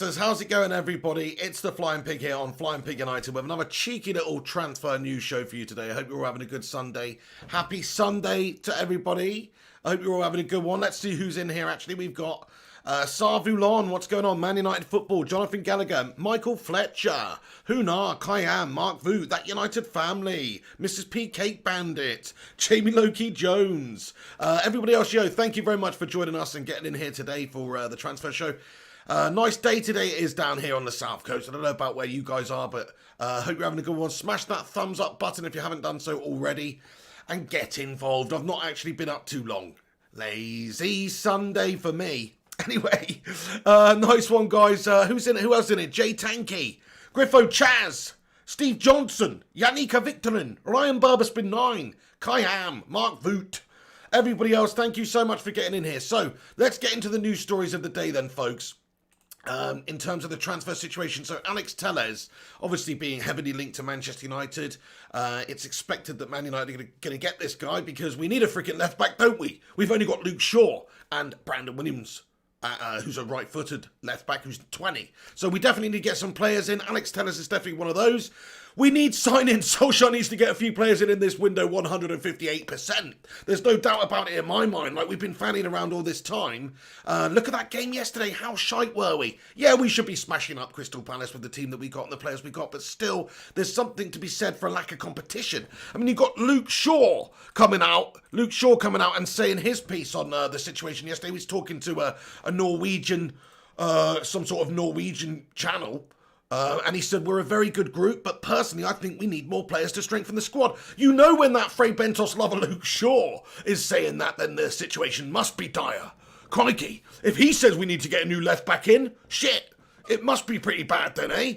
How's it going, everybody? It's the Flying Pig here on Flying Pig United with another cheeky little transfer news show for you today. I hope you're all having a good Sunday. Happy Sunday to everybody. I hope you're all having a good one. Let's see who's in here, actually. We've got Sarvulon, what's going on? Man United Football, Jonathan Gallagher, Michael Fletcher, Hunar, Kayam, Mark Voot, That United Family, Mrs. P. Cake Bandit, Jamie Loki Jones. Everybody else, thank you very much for joining us and getting in here today for the transfer show. Nice day today it is down here on the South Coast. I don't know about where you guys are, but hope you're having a good one. Smash that thumbs up button if you haven't done so already. And get involved. I've not actually been up too long. Lazy Sunday for me. Anyway, nice one, guys. Who's in it? Who else in it? Jay Tanky, Griffo Chaz, Steve Johnson, Yannicka Victorin, Ryan Burberspin 9, Kai Ham, Mark Voot. Everybody else, thank you so much for getting in here. So, let's get into the news stories of the day then, folks. In terms of the transfer situation, so Alex Telles, obviously being heavily linked to Manchester United, it's expected that Man United are going to get this guy because we need a freaking left back, don't we? We've only got Luke Shaw and Brandon Williams, who's a right-footed left back who's 20. So we definitely need to get some players in. Alex Telles is definitely one of those. We need sign-ins. Solskjaer needs to get a few players in this window, 158%. There's no doubt about it in my mind. Like, we've been fanning around all this time. Look at that game yesterday. How shite were we? Yeah, we should be smashing up Crystal Palace with the team that we got and the players we got, but still, there's something to be said for a lack of competition. I mean, you've got Luke Shaw coming out and saying his piece on the situation yesterday. He was talking to a Norwegian, some sort of Norwegian channel. And he said, we're a very good group, but personally, I think we need more players to strengthen the squad. You know, when that Frey Bentos lover Luke Shaw is saying that, then the situation must be dire. Crikey, if he says we need to get a new left back in, shit, it must be pretty bad then, eh?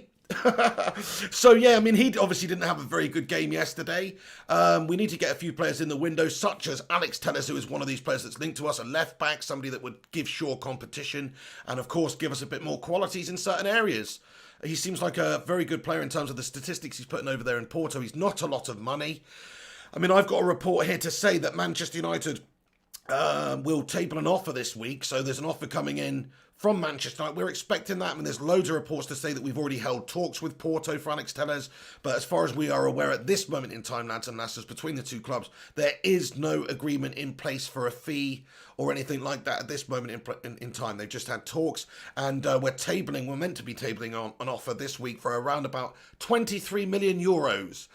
So, yeah, I mean, he obviously didn't have a very good game yesterday. We need to get a few players in the window, such as Alex Telles, who is one of these players that's linked to us, a left back, somebody that would give Shaw competition, and, of course, give us a bit more qualities in certain areas. He seems like a very good player in terms of the statistics he's putting over there in Porto. He's not a lot of money. I mean, I've got a report here to say that Manchester United will table an offer this week. So there's an offer coming in from Manchester United. We're expecting that. I mean, there's loads of reports to say that we've already held talks with Porto for Alex Telles. But as far as we are aware at this moment in time, lads and lasses, between the two clubs, there is no agreement in place for a fee or anything like that at this moment in time. They've just had talks, and we're meant to be tabling on an offer this week for around about 23 million euros.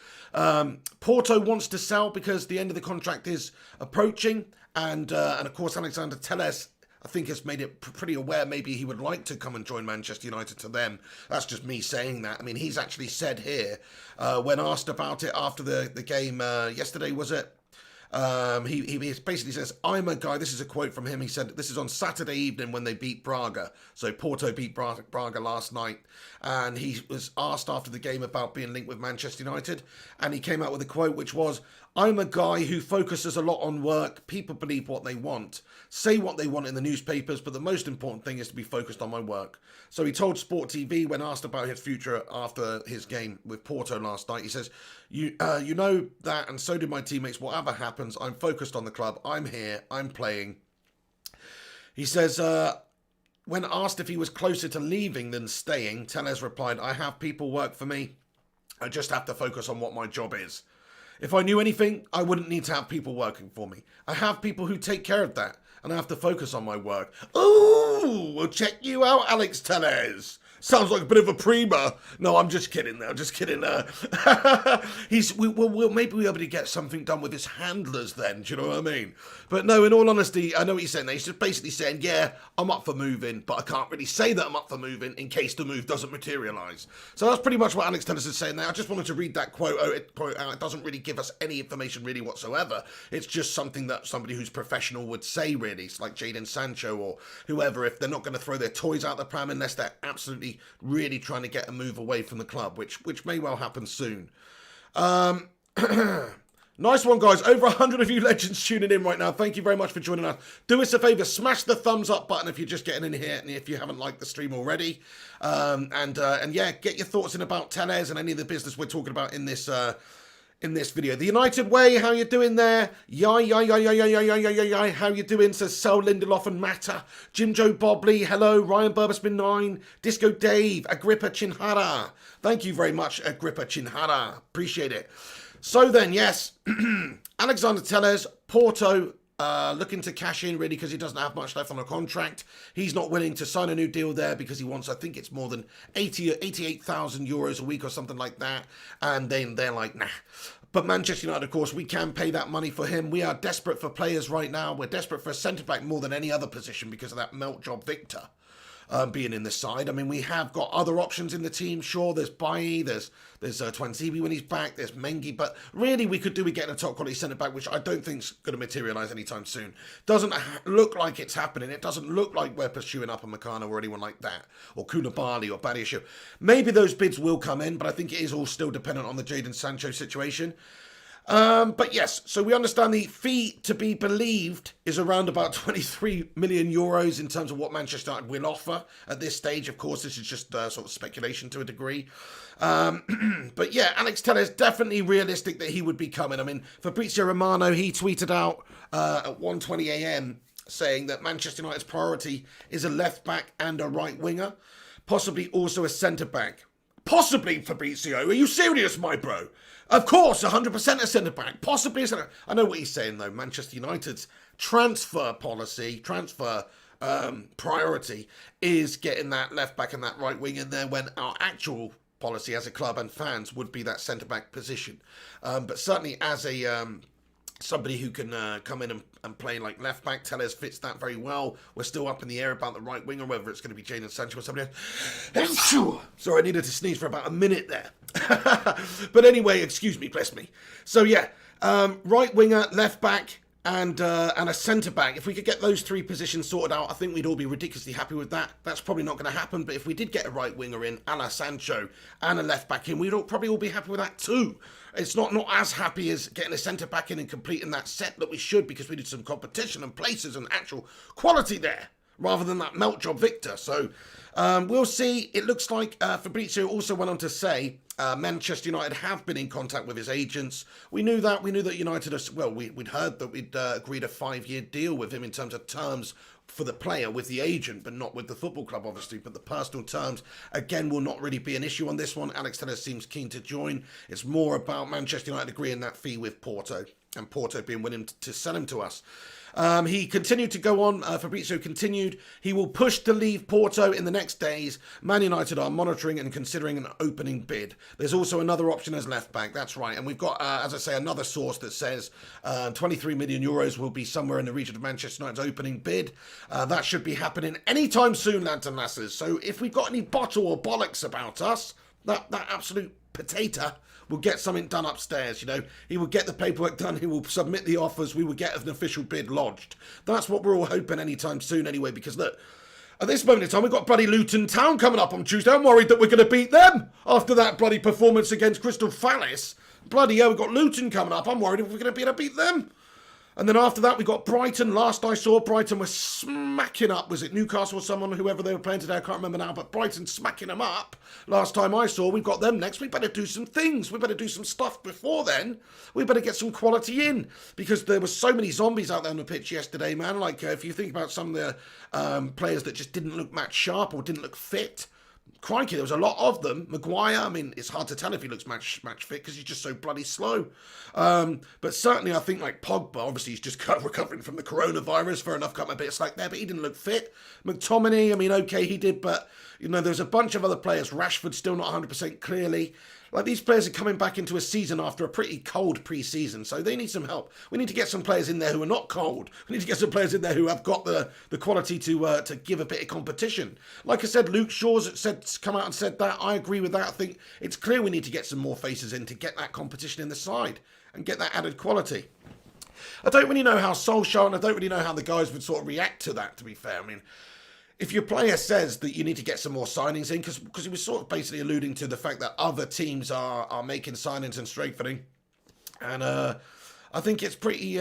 Porto wants to sell because the end of the contract is approaching, and of course Alexander Telles, I think, has made it pretty aware maybe he would like to come and join Manchester United to them. That's just me saying that. I mean, he's actually said here, when asked about it after the game yesterday, was it? He basically says, I'm a guy, this is a quote from him, he said, this is on Saturday evening when they beat Braga. So Porto beat Braga last night, and he was asked after the game about being linked with Manchester United, and he came out with a quote which was, I'm a guy who focuses a lot on work. People believe what they want, say what they want in the newspapers, but the most important thing is to be focused on my work. So he told Sport TV when asked about his future after his game with Porto last night, he says, you know that, and so do my teammates, whatever happens, I'm focused on the club, I'm here, I'm playing. He says, when asked if he was closer to leaving than staying, Telles replied, I have people work for me, I just have to focus on what my job is. If I knew anything, I wouldn't need to have people working for me. I have people who take care of that, and I have to focus on my work. Ooh, we'll check you out, Alex Telles. Sounds like a bit of a prima. No, I'm just kidding now. Just kidding. We'll maybe be able to get something done with his handlers then. Do you know what I mean? But no, in all honesty, I know what he's saying there. He's just basically saying, yeah, I'm up for moving, but I can't really say that I'm up for moving in case the move doesn't materialise. So that's pretty much what Alex Telles is saying there. I just wanted to read that quote out. It doesn't really give us any information really whatsoever. It's just something that somebody who's professional would say, really. It's like Jadon Sancho or whoever, if they're not going to throw their toys out the pram unless they're absolutely really trying to get a move away from the club, which may well happen soon. Nice one, guys. Over 100 of you legends tuning in right now. Thank you very much for joining us. Do us a favour, smash the thumbs up button if you're just getting in here and if you haven't liked the stream already. And yeah, get your thoughts in about Telles and any of the business we're talking about in this in this video. The United Way, how you doing there? Yay. How you doing? Says Sel Lindelof and Matta. Jim Joe Bobley, hello. Ryan Burbisman 9. Disco Dave. Agrippa Chinhara. Thank you very much, Agrippa Chinhara. Appreciate it. So then, yes, Alexander Telles, Porto, looking to cash in really because he doesn't have much left on a contract. He's not willing to sign a new deal there because he wants, I think it's more than 88,000 euros a week or something like that. And then they're like, nah. But Manchester United, of course, we can pay that money for him. We are desperate for players right now. We're desperate for a centre-back more than any other position because of that melt job Victor. Being in this side. I mean, we have got other options in the team. Sure, there's Bailly, there's Twanzebe when he's back, there's Mengi, but really we could do with getting a top quality centre back, which I don't think's going to materialise anytime soon. Doesn't look like it's happening. It doesn't look like we're pursuing up a Meccano or anyone like that, or Koulibaly or Badiashile. Maybe those bids will come in, but I think it is all still dependent on the Jadon Sancho situation. But yes, so we understand the fee to be believed is around about 23 million euros in terms of what Manchester United will offer at this stage. Of course, this is just sort of speculation to a degree. But yeah, Alex Telles, definitely realistic that he would be coming. I mean, Fabrizio Romano, he tweeted out at 1:20 a.m. saying that Manchester United's priority is a left back and a right winger, possibly also a centre back. Possibly, Fabrizio. Are you serious, my bro? Of course, 100% a centre-back. Possibly a centre. I know what he's saying, though. Manchester United's transfer policy, priority is getting that left-back and that right wing in there when our actual policy as a club and fans would be that centre-back position. But certainly as a... somebody who can come in and play like left back. Telles fits that very well. We're still up in the air about the right winger, whether it's going to be Jadon Sancho or somebody else. Sorry, I needed to sneeze for about a minute there. But anyway, excuse me, bless me. So yeah, right winger, left back, and a centre back. If we could get those three positions sorted out, I think we'd all be ridiculously happy with that. That's probably not going to happen, but if we did get a right winger in, a la Sancho, and a left back in, we'd probably all be happy with that too. It's not as happy as getting a centre back in and completing that set that we should, because we did some competition and places and actual quality there, rather than that melt job Victor. So we'll see. It looks like Fabrizio also went on to say Manchester United have been in contact with his agents. We knew that. We knew that United, we'd heard that we'd agreed a 5-year deal with him in terms of terms for the player with the agent, but not with the football club, obviously. But the personal terms, again, will not really be an issue on this one. Alex Telles seems keen to join. It's more about Manchester United agreeing that fee with Porto, and Porto being willing to sell him to us. He continued to go on. Fabrizio continued. He will push to leave Porto in the next days. Man United are monitoring and considering an opening bid. There's also another option as left back. That's right. And we've got, as I say, another source that says 23 million euros will be somewhere in the region of Manchester United's opening bid. That should be happening anytime soon, lads and lasses. So if we've got any bottle or bollocks about us, that absolute potato will get something done upstairs, you know. He will get the paperwork done, he will submit the offers, we will get an official bid lodged. That's what we're all hoping anytime soon anyway, because look, at this moment in time, we've got bloody Luton Town coming up on Tuesday. I'm worried that we're going to beat them after that bloody performance against Crystal Palace. Bloody hell, we've got Luton coming up. I'm worried if we're going to be able to beat them. And then after that, we got Brighton. Last I saw, Brighton was smacking up. Was it Newcastle or someone, whoever they were playing today? I can't remember now. But Brighton smacking them up. Last time I saw, we've got them next. We better do some things. We better do some stuff before then. We better get some quality in. Because there were so many zombies out there on the pitch yesterday, man. Like, if you think about some of the players that just didn't look match sharp or didn't look fit. Crikey, there was a lot of them. Maguire, I mean, it's hard to tell if he looks match fit because he's just so bloody slow. But certainly I think like Pogba, obviously he's just recovering from the coronavirus. Fair enough, got my bit slack there, but he didn't look fit. McTominay, I mean, okay, he did, but, you know, there's a bunch of other players. Rashford still not 100% clearly. Like, these players are coming back into a season after a pretty cold pre-season, so they need some help. We need to get some players in there who are not cold. We need to get some players in there who have got the quality to give a bit of competition. Like I said, Luke Shaw's come out and said that. I agree with that. I think it's clear we need to get some more faces in to get that competition in the side and get that added quality. I don't really know how Solskjaer, and I don't really know how the guys would sort of react to that, to be fair. I mean, if your player says that you need to get some more signings in, because he was sort of basically alluding to the fact that other teams are making signings and strengthening, and I think it's pretty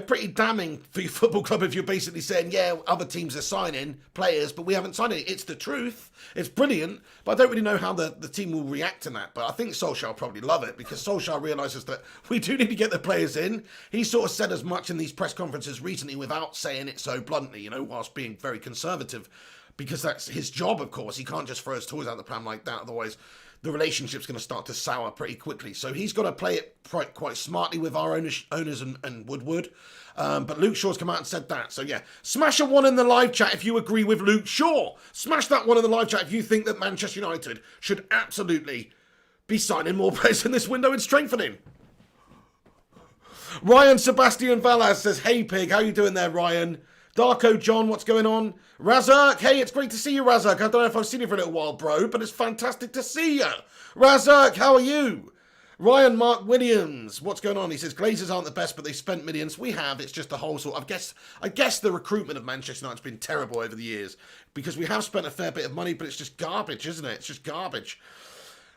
pretty damning for your football club if you're basically saying, yeah, other teams are signing players, but we haven't signed any. It's the truth. It's brilliant, but I don't really know how the team will react to that. But I think Solskjaer will probably love it because Solskjaer realises that we do need to get the players in. He sort of said as much in these press conferences recently without saying it so bluntly, whilst being very conservative, because that's his job, of course. He can't just throw his toys out the pram like that, otherwise the relationship's going to start to sour pretty quickly. So he's got to play it quite smartly with our owners and Woodward. But Luke Shaw's come out and said that. So yeah, smash a 1 in the live chat if you agree with Luke Shaw. Smash that 1 in the live chat if you think that Manchester United should absolutely be signing more players in this window and strengthening. Ryan Sebastian Valas says, hey Pig, how you doing there, Ryan? Darko John, what's going on? Razak, hey, it's great to see you, Razak. I don't know if I've seen you for a little while, bro, but it's fantastic to see you. Razak, how are you? Ryan Mark Williams, what's going on? He says, Glazers aren't the best, but they spent millions. We have. It's just the whole sort of, I guess the recruitment of Manchester United's been terrible over the years because we have spent a fair bit of money, but it's just garbage, isn't it? It's just garbage.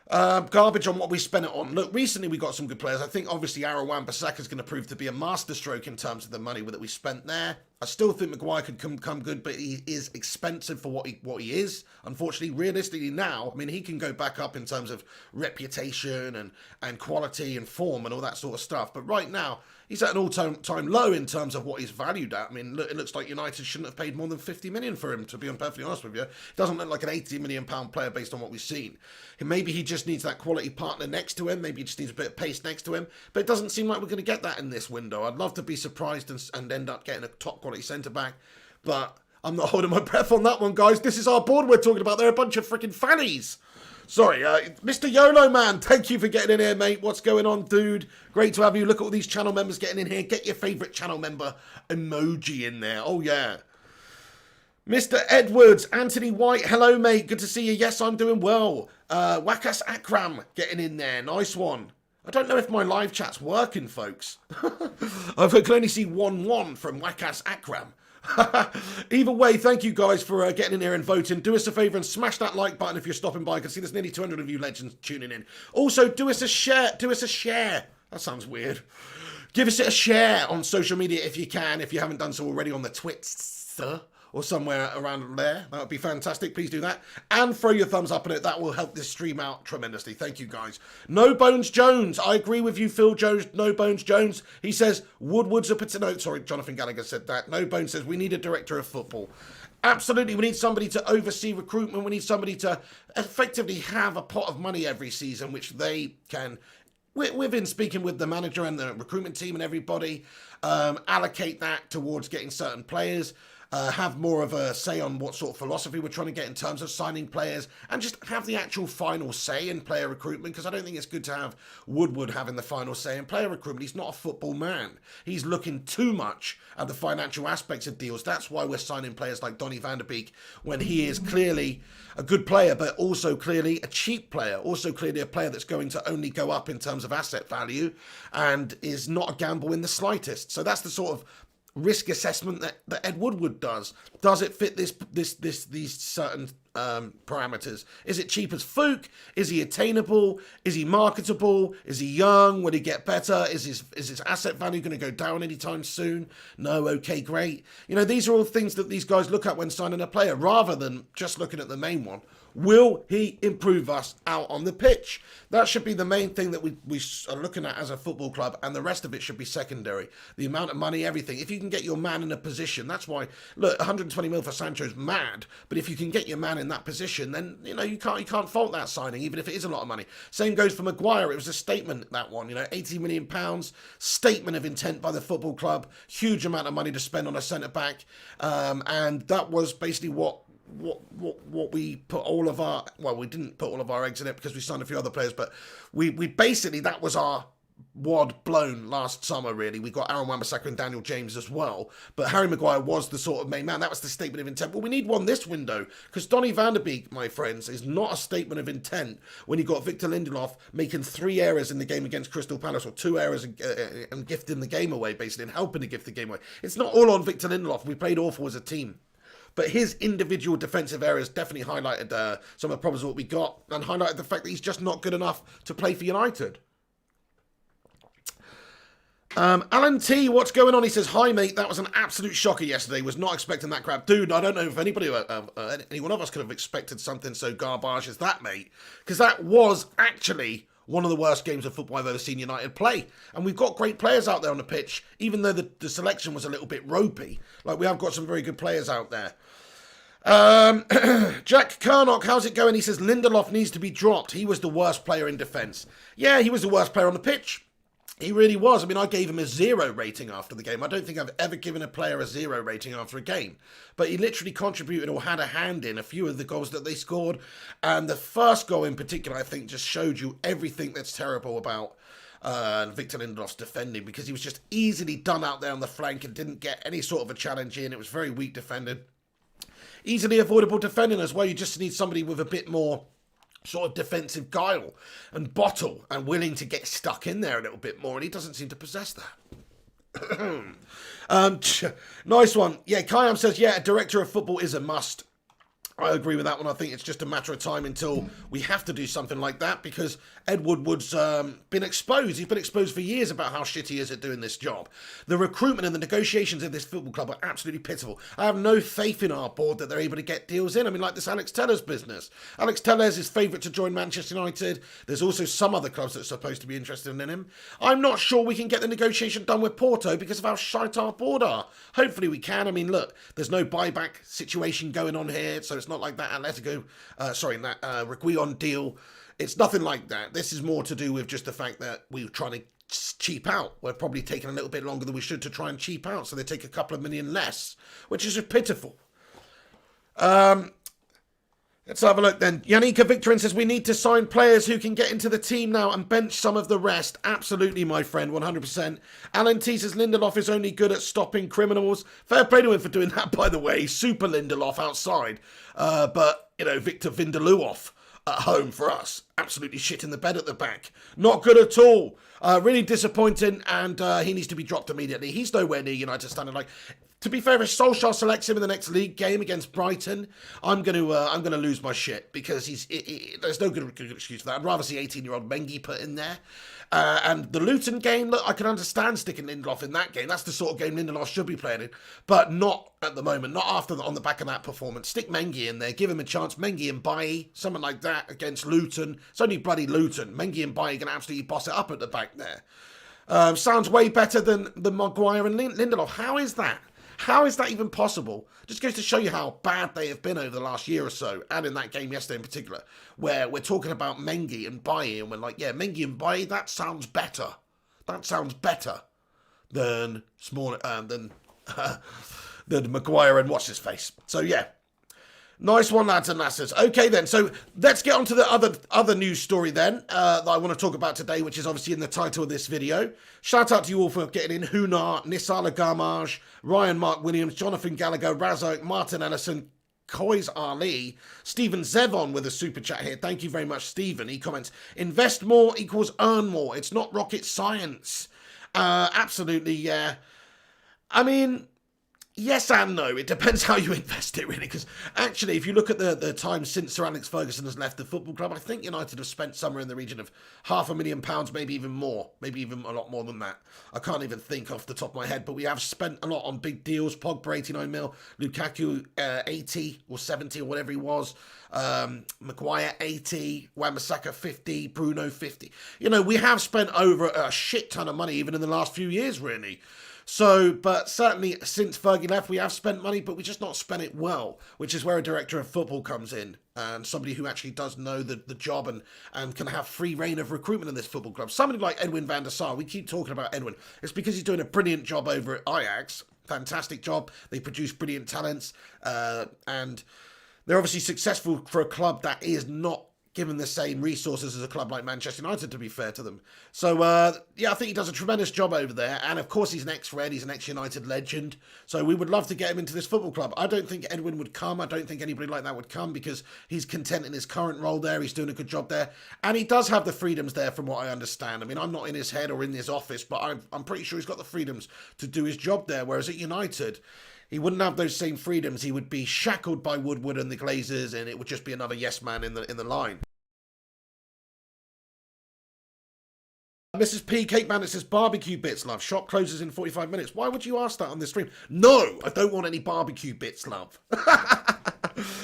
Garbage on what we spent it on. Look, recently we got some good players. I think obviously Aaron Wan-Bissaka is going to prove to be a masterstroke in terms of the money that we spent there. I still think Maguire could come good, but he is expensive for what he is. Unfortunately, realistically now, I mean, he can go back up in terms of reputation and quality and form and all that sort of stuff. But right now, he's at an all-time low in terms of what he's valued at. I mean, look, it looks like United shouldn't have paid more than 50 million for him, to be perfectly honest with you. It doesn't look like an 80 million pound player based on what we've seen. Maybe he just needs that quality partner next to him. Maybe he just needs a bit of pace next to him. But it doesn't seem like we're going to get that in this window. I'd love to be surprised and end up getting a top quality centre-back. But I'm not holding my breath on that one, guys. This is our board we're talking about. They're a bunch of freaking fannies. Sorry, Mr. YOLO Man, thank you for getting in here, mate. What's going on, dude? Great to have you. Look at all these channel members getting in here. Get your favourite channel member emoji in there. Oh, yeah. Mr. Edwards, Anthony White, hello, mate. Good to see you. Yes, I'm doing well. Wakas Akram getting in there. Nice one. I don't know if my live chat's working, folks. I can only see 1-1 from Wakas Akram. Either way, thank you guys for getting in here and voting. Do us a favour and smash that like button if you're stopping by. I can see there's nearly 200 of you legends tuning in. Also, do us a share. That sounds weird. Give us a share on social media if you can, if you haven't done so already on the Twitter or somewhere around there. That would be fantastic. Please do that. And throw your thumbs up on it. That will help this stream out tremendously. Thank you, guys. No Bones Jones. I agree with you, Phil Jones. No Bones Jones. He says, Woodward's a potato. No, sorry, Jonathan Gallagher said that. No Bones says, we need a director of football. Absolutely. We need somebody to oversee recruitment. We need somebody to effectively have a pot of money every season, which they can, within speaking with the manager and the recruitment team and everybody, allocate that towards getting certain players. Have more of a say on what sort of philosophy we're trying to get in terms of signing players, and just have the actual final say in player recruitment, because I don't think it's good to have Woodward having the final say in player recruitment. He's not a football man. He's looking too much at the financial aspects of deals. That's why we're signing players like Donny van der Beek, when he is clearly a good player, but also clearly a cheap player, also clearly a player that's going to only go up in terms of asset value, and is not a gamble in the slightest. So that's the sort of risk assessment that Ed Woodward does. Does it fit these certain parameters? Is it cheap as Fook? Is he attainable? Is he marketable? Is he young? Will he get better? Is his asset value going to go down anytime soon? No. Okay, great. These are all things that these guys look at when signing a player, rather than just looking at the main one. Will he improve us out on the pitch? That should be the main thing that we are looking at as a football club, and the rest of it should be secondary. The amount of money, everything. If you can get your man in a position, that's why, look, 120 mil for Sancho's mad, but if you can get your man in that position, then, you can't fault that signing, even if it is a lot of money. Same goes for Maguire. It was a statement, that one, 80 million pounds, statement of intent by the football club, huge amount of money to spend on a centre-back, and that was basically what we put all of our, well, we didn't put all of our eggs in it because we signed a few other players, but we basically, that was our wad blown last summer, really. We got Aaron Wan-Bissaka and Daniel James as well, but Harry Maguire was the sort of main man. That was the statement of intent. Well, we need one this window, because Donny van der Beek, my friends, is not a statement of intent when you got Victor Lindelof making 3 errors in the game against Crystal Palace, or 2 errors and gifting the game away, basically, and helping to gift the game away. It's not all on Victor Lindelof. We played awful as a team. But his individual defensive errors definitely highlighted some of the problems of what we got, and highlighted the fact that he's just not good enough to play for United. Alan T, what's going on? He says, hi, mate. That was an absolute shocker yesterday. Was not expecting that crap. Dude, I don't know if anybody, any one of us could have expected something so garbage as that, mate. Because that was actually one of the worst games of football I've ever seen United play. And we've got great players out there on the pitch, even though the selection was a little bit ropey. Like, we have got some very good players out there. Jack Kernock, how's it going? He says, Lindelof needs to be dropped. He was the worst player in defence. Yeah, he was the worst player on the pitch. He really was. I mean, I gave him a 0 rating after the game. I don't think I've ever given a player a 0 rating after a game. But he literally contributed or had a hand in a few of the goals that they scored. And the first goal in particular, I think, just showed you everything that's terrible about Victor Lindelof's defending, because he was just easily done out there on the flank and didn't get any sort of a challenge in. It was very weak defending. Easily avoidable defending as well. You just need somebody with a bit more sort of defensive guile and bottle and willing to get stuck in there a little bit more, and he doesn't seem to possess that. Nice one. Yeah, Kayam says, yeah, a director of football is a must. I agree with that one. I think it's just a matter of time until we have to do something like that, because Ed Woodward's been exposed. He's been exposed for years about how shit he is at doing this job. The recruitment and the negotiations of this football club are absolutely pitiful. I have no faith in our board that they're able to get deals in. I mean, like this Alex Tellers business. Alex Tellers is favourite to join Manchester United. There's also some other clubs that are supposed to be interested in him. I'm not sure we can get the negotiation done with Porto because of how shite our board are. Hopefully we can. I mean, look, there's no buyback situation going on here, so it's not like that Atletico, that Reguilon deal. It's nothing like that. This is more to do with just the fact that we're trying to cheap out. We're probably taking a little bit longer than we should to try and cheap out, so they take a couple of million less, which is just pitiful. Let's have a look then. Yannicka Victorin says, we need to sign players who can get into the team now and bench some of the rest. Absolutely, my friend, 100%. Alan T says, Lindelof is only good at stopping criminals. Fair play to him for doing that, by the way. Super Lindelof outside. But, you know, Victor Vindelof at home for us. Absolutely shit in the bed at the back. Not good at all. Really disappointing, and he needs to be dropped immediately. He's nowhere near United standard. Like, to be fair, if Solskjaer selects him in the next league game against Brighton, I'm gonna lose my shit, because there's no good excuse for that. I'd rather see 18-year-old Mengi put in there. And the Luton game, look, I can understand sticking Lindelof in that game. That's the sort of game Lindelof should be playing in, but not at the moment. Not on the back of that performance. Stick Mengi in there, give him a chance. Mengi and Bailly, something like that against Luton. It's only bloody Luton. Mengi and Bailly can absolutely boss it up at the back there. Sounds way better than Maguire and Lindelof. How is that? How is that even possible? Just goes to show you how bad they have been over the last year or so, and in that game yesterday in particular, where we're talking about Mengi and Bailly, and we're like, yeah, Mengi and Bailly, that sounds better. That sounds better than than Maguire and what's his face. So yeah. Nice one, lads and lasses. Okay, then. So let's get on to the other news story then that I want to talk about today, which is obviously in the title of this video. Shout out to you all for getting in. Hunar, Nisala Garmage, Ryan Mark Williams, Jonathan Gallagher, Razok, Martin Ellison, Kois Ali, Stephen Zevon with a super chat here. Thank you very much, Stephen. He comments, invest more equals earn more. It's not rocket science. Absolutely, yeah. I mean, yes and no. It depends how you invest it, really. Because actually, if you look at the time since Sir Alex Ferguson has left the football club, I think United have spent somewhere in the region of £500,000, maybe even more. Maybe even a lot more than that. I can't even think off the top of my head. But we have spent a lot on big deals. Pogba, 89 mil. Lukaku, 80 or 70 or whatever he was. Maguire, 80. Wan-Bissaka, 50. Bruno, 50. You know, we have spent over a shit ton of money, even in the last few years, really. So, but certainly since Fergie left, we have spent money, but we just not spent it well, which is where a director of football comes in, and somebody who actually does know the job and can have free reign of recruitment in this football club. Somebody like Edwin van der Sar, we keep talking about Edwin. It's because he's doing a brilliant job over at Ajax. Fantastic job. They produce brilliant talents, and they're obviously successful for a club that is not given the same resources as a club like Manchester United, to be fair to them. So, yeah, I think he does a tremendous job over there. And, of course, he's an ex-Red. He's an ex-United legend. So we would love to get him into this football club. I don't think Edwin would come. I don't think anybody like that would come, because he's content in his current role there. He's doing a good job there. And he does have the freedoms there, from what I understand. I mean, I'm not in his head or in his office, but I'm pretty sure he's got the freedoms to do his job there. Whereas at United, he wouldn't have those same freedoms. He would be shackled by Woodward and the Glazers, and it would just be another yes man in the line. Mrs. P. Cake Bandit says, barbecue bits, love. Shop closes in 45 minutes. Why would you ask that on the stream? No, I don't want any barbecue bits, love.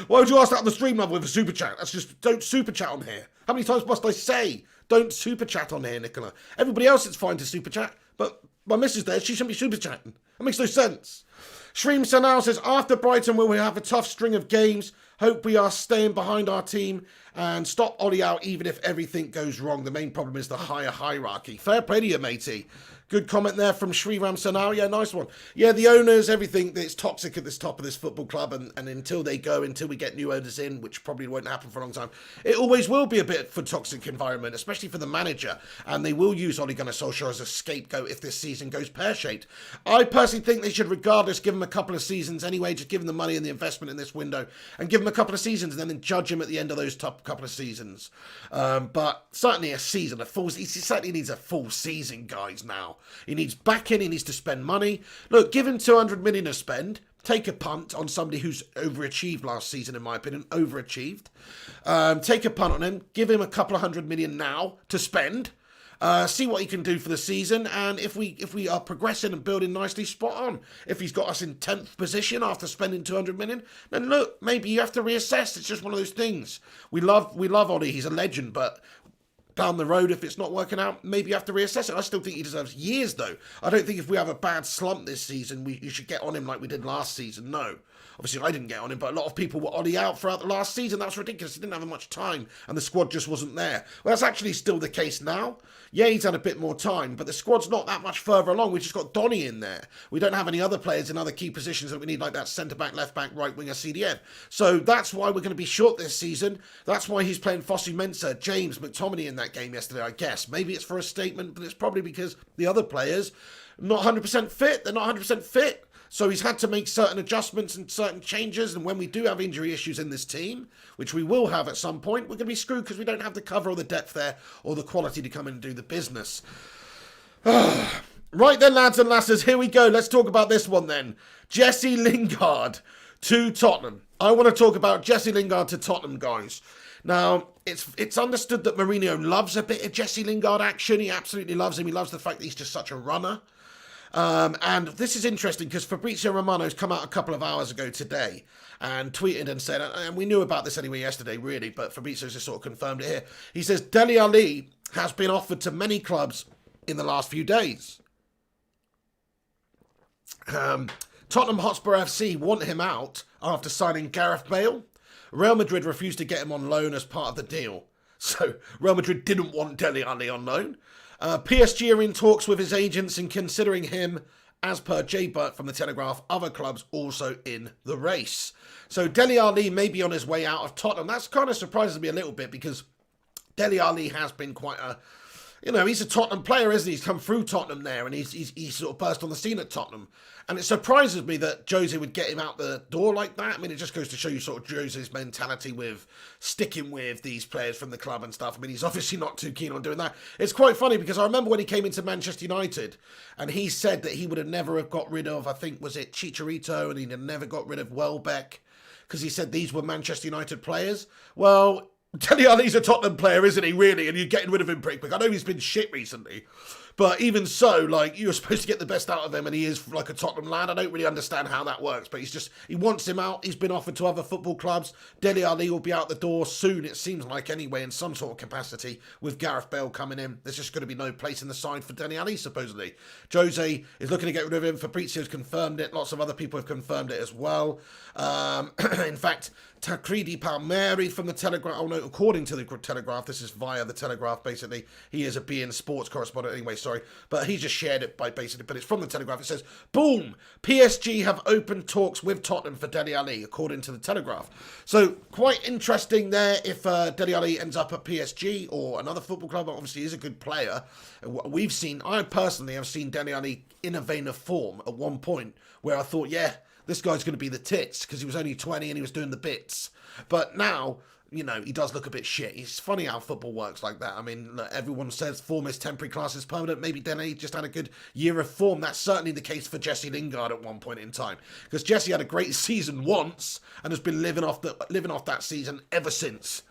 Why would you ask that on the stream, love, with a super chat? That's just, don't super chat on here. How many times must I say, don't super chat on here, Nicola? Everybody else, it's fine to super chat, but my missus there, she shouldn't be super chatting. That makes no sense. Shreem Sanal says, after Brighton, will we have a tough string of games? Hope we are staying behind our team and stop Ollie out even if everything goes wrong. The main problem is the higher hierarchy. Fair play to you, matey. Good comment there from Shriram Sanal. Yeah, nice one. Yeah, the owners, everything, it's toxic at this top of this football club. And until they go, until we get new owners in, which probably won't happen for a long time, it always will be a bit of a toxic environment, especially for the manager. And they will use Ole Gunnar Solskjaer as a scapegoat if this season goes pear-shaped. I personally think they should, regardless, give him a couple of seasons anyway, just give him the money and the investment in this window and give him a couple of seasons and then judge him at the end of those top couple of seasons. But certainly a season, he certainly needs a full season, guys, now. He needs backing, he needs to spend money. Look, give him 200 million to spend. Take a punt on somebody who's overachieved last season, in my opinion. Overachieved. Take a punt on him. Give him a couple of 100 million now to spend. See what he can do for the season. And if we are progressing and building nicely, spot on. If he's got us in 10th position after spending 200 million, then look, maybe you have to reassess. It's just one of those things. We love Ollie. He's a legend, but down the road, if it's not working out, maybe you have to reassess it. I still think he deserves years, though. I don't think if we have a bad slump this season, you should get on him like we did last season. No. Obviously, I didn't get on him, but a lot of people were Ollie out throughout the last season. That was ridiculous. He didn't have much time, and the squad just wasn't there. Well, that's actually still the case now. Yeah, he's had a bit more time, but the squad's not that much further along. We've just got Donny in there. We don't have any other players in other key positions that we need, like that centre-back, left-back, right-winger, CDM. So that's why we're going to be short this season. That's why he's playing Fossey Mensah, James, McTominay in that game yesterday, I guess. Maybe it's for a statement, but it's probably because the other players are not 100% fit. They're not 100% fit. So he's had to make certain adjustments and certain changes. And when we do have injury issues in this team, which we will have at some point, we're going to be screwed because we don't have the cover or the depth there or the quality to come in and do the business. Right then, lads and lasses, here we go. Let's talk about this one then. Jesse Lingard to Tottenham. I want to talk about Jesse Lingard to Tottenham, guys. Now, it's understood that Mourinho loves a bit of Jesse Lingard action. He absolutely loves him. He loves the fact that he's just such a runner. And this is interesting because Fabrizio Romano's come out a couple of hours ago today and tweeted and said, and we knew about this anyway yesterday, really, but Fabrizio's just sort of confirmed it here. He says, Dele Alli has been offered to many clubs in the last few days. Tottenham Hotspur FC want him out after signing Gareth Bale. Real Madrid refused to get him on loan as part of the deal. So Real Madrid didn't want Dele Alli on loan. PSG are in talks with his agents and considering him, as per Jay Burt from The Telegraph, other clubs also in the race. So Dele Alli may be on his way out of Tottenham. That's kind of surprises me a little bit because Dele Alli has been quite a, he's a Tottenham player, isn't he? He's come through Tottenham there and he's sort of burst on the scene at Tottenham. And it surprises me that Jose would get him out the door like that. I mean, it just goes to show you sort of Jose's mentality with sticking with these players from the club and stuff. I mean, he's obviously not too keen on doing that. It's quite funny because I remember when he came into Manchester United and he said that he would have never have got rid of, I think, was it Chicharito, and he'd have never got rid of Welbeck because he said these were Manchester United players. Well, Dele Alli's a Tottenham player, isn't he, really? And you're getting rid of him pretty quick. I know he's been shit recently. But even so, like, you're supposed to get the best out of him, and he is like a Tottenham lad. I don't really understand how that works, but he wants him out. He's been offered to other football clubs. Dele Alli will be out the door soon, it seems like, anyway, in some sort of capacity, with Gareth Bale coming in. There's just going to be no place in the side for Dele Alli, supposedly. Jose is looking to get rid of him. Fabrizio's confirmed it. Lots of other people have confirmed it as well. In fact, Takridi Palmieri from The Telegraph, oh no, according to The Telegraph, this is via The Telegraph, basically. He is a beIN Sports correspondent anyway, sorry. But he just shared it by basically, but it's from The Telegraph. It says, boom, PSG have opened talks with Tottenham for Dele Alli, according to The Telegraph. So quite interesting there if Dele Alli ends up at PSG or another football club. Obviously, he's a good player. I personally have seen Dele Alli in a vein of form at one point where I thought, yeah, this guy's going to be the tits because he was only 20 and he was doing the bits. But now, he does look a bit shit. It's funny how football works like that. I mean, look, everyone says form is temporary, class is permanent. Maybe Dele just had a good year of form. That's certainly the case for Jesse Lingard at one point in time. Because Jesse had a great season once and has been living off that season ever since.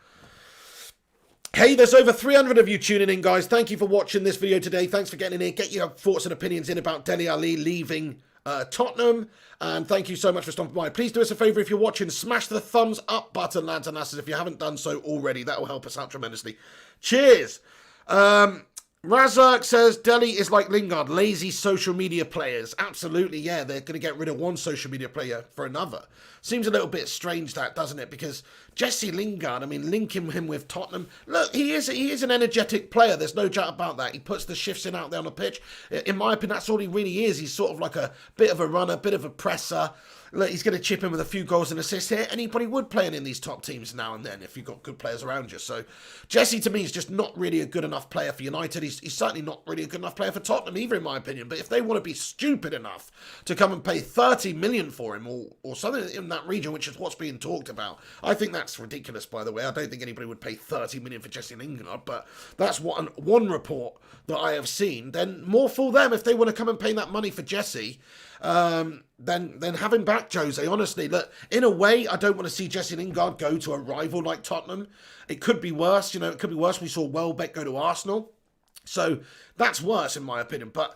Hey, there's over 300 of you tuning in, guys. Thank you for watching this video today. Thanks for getting in here. Get your thoughts and opinions in about Dele Alli leaving Tottenham. And thank you so much for stopping by. Please do us a favour if you're watching. Smash the thumbs up button, lads and lasses, if you haven't done so already. That will help us out tremendously. Cheers. Razak says, Dele is like Lingard, lazy social media players. Absolutely, yeah. They're going to get rid of one social media player for another. Seems a little bit strange, that, doesn't it? Because Jesse Lingard, I mean, linking him with Tottenham. Look, he is an energetic player. There's no doubt about that. He puts the shifts in out there on the pitch. In my opinion, that's all he really is. He's sort of like a bit of a runner, bit of a presser. Look, he's going to chip in with a few goals and assists here. Anybody would play in these top teams now and then if you've got good players around you. So Jesse, to me, is just not really a good enough player for United. He's certainly not really a good enough player for Tottenham either, in my opinion. But if they want to be stupid enough to come and pay 30 million for him or something in that region, which is what's being talked about, I think that's ridiculous, by the way. I don't think anybody would pay 30 million for Jesse Lingard, but that's one report that I have seen. Then more for them if they want to come and pay that money for Jesse. Then have him back, Jose. Honestly, look, in a way, I don't want to see Jesse Lingard go to a rival like Tottenham. It could be worse, it could be worse. We saw Welbeck go to Arsenal. So that's worse, in my opinion. But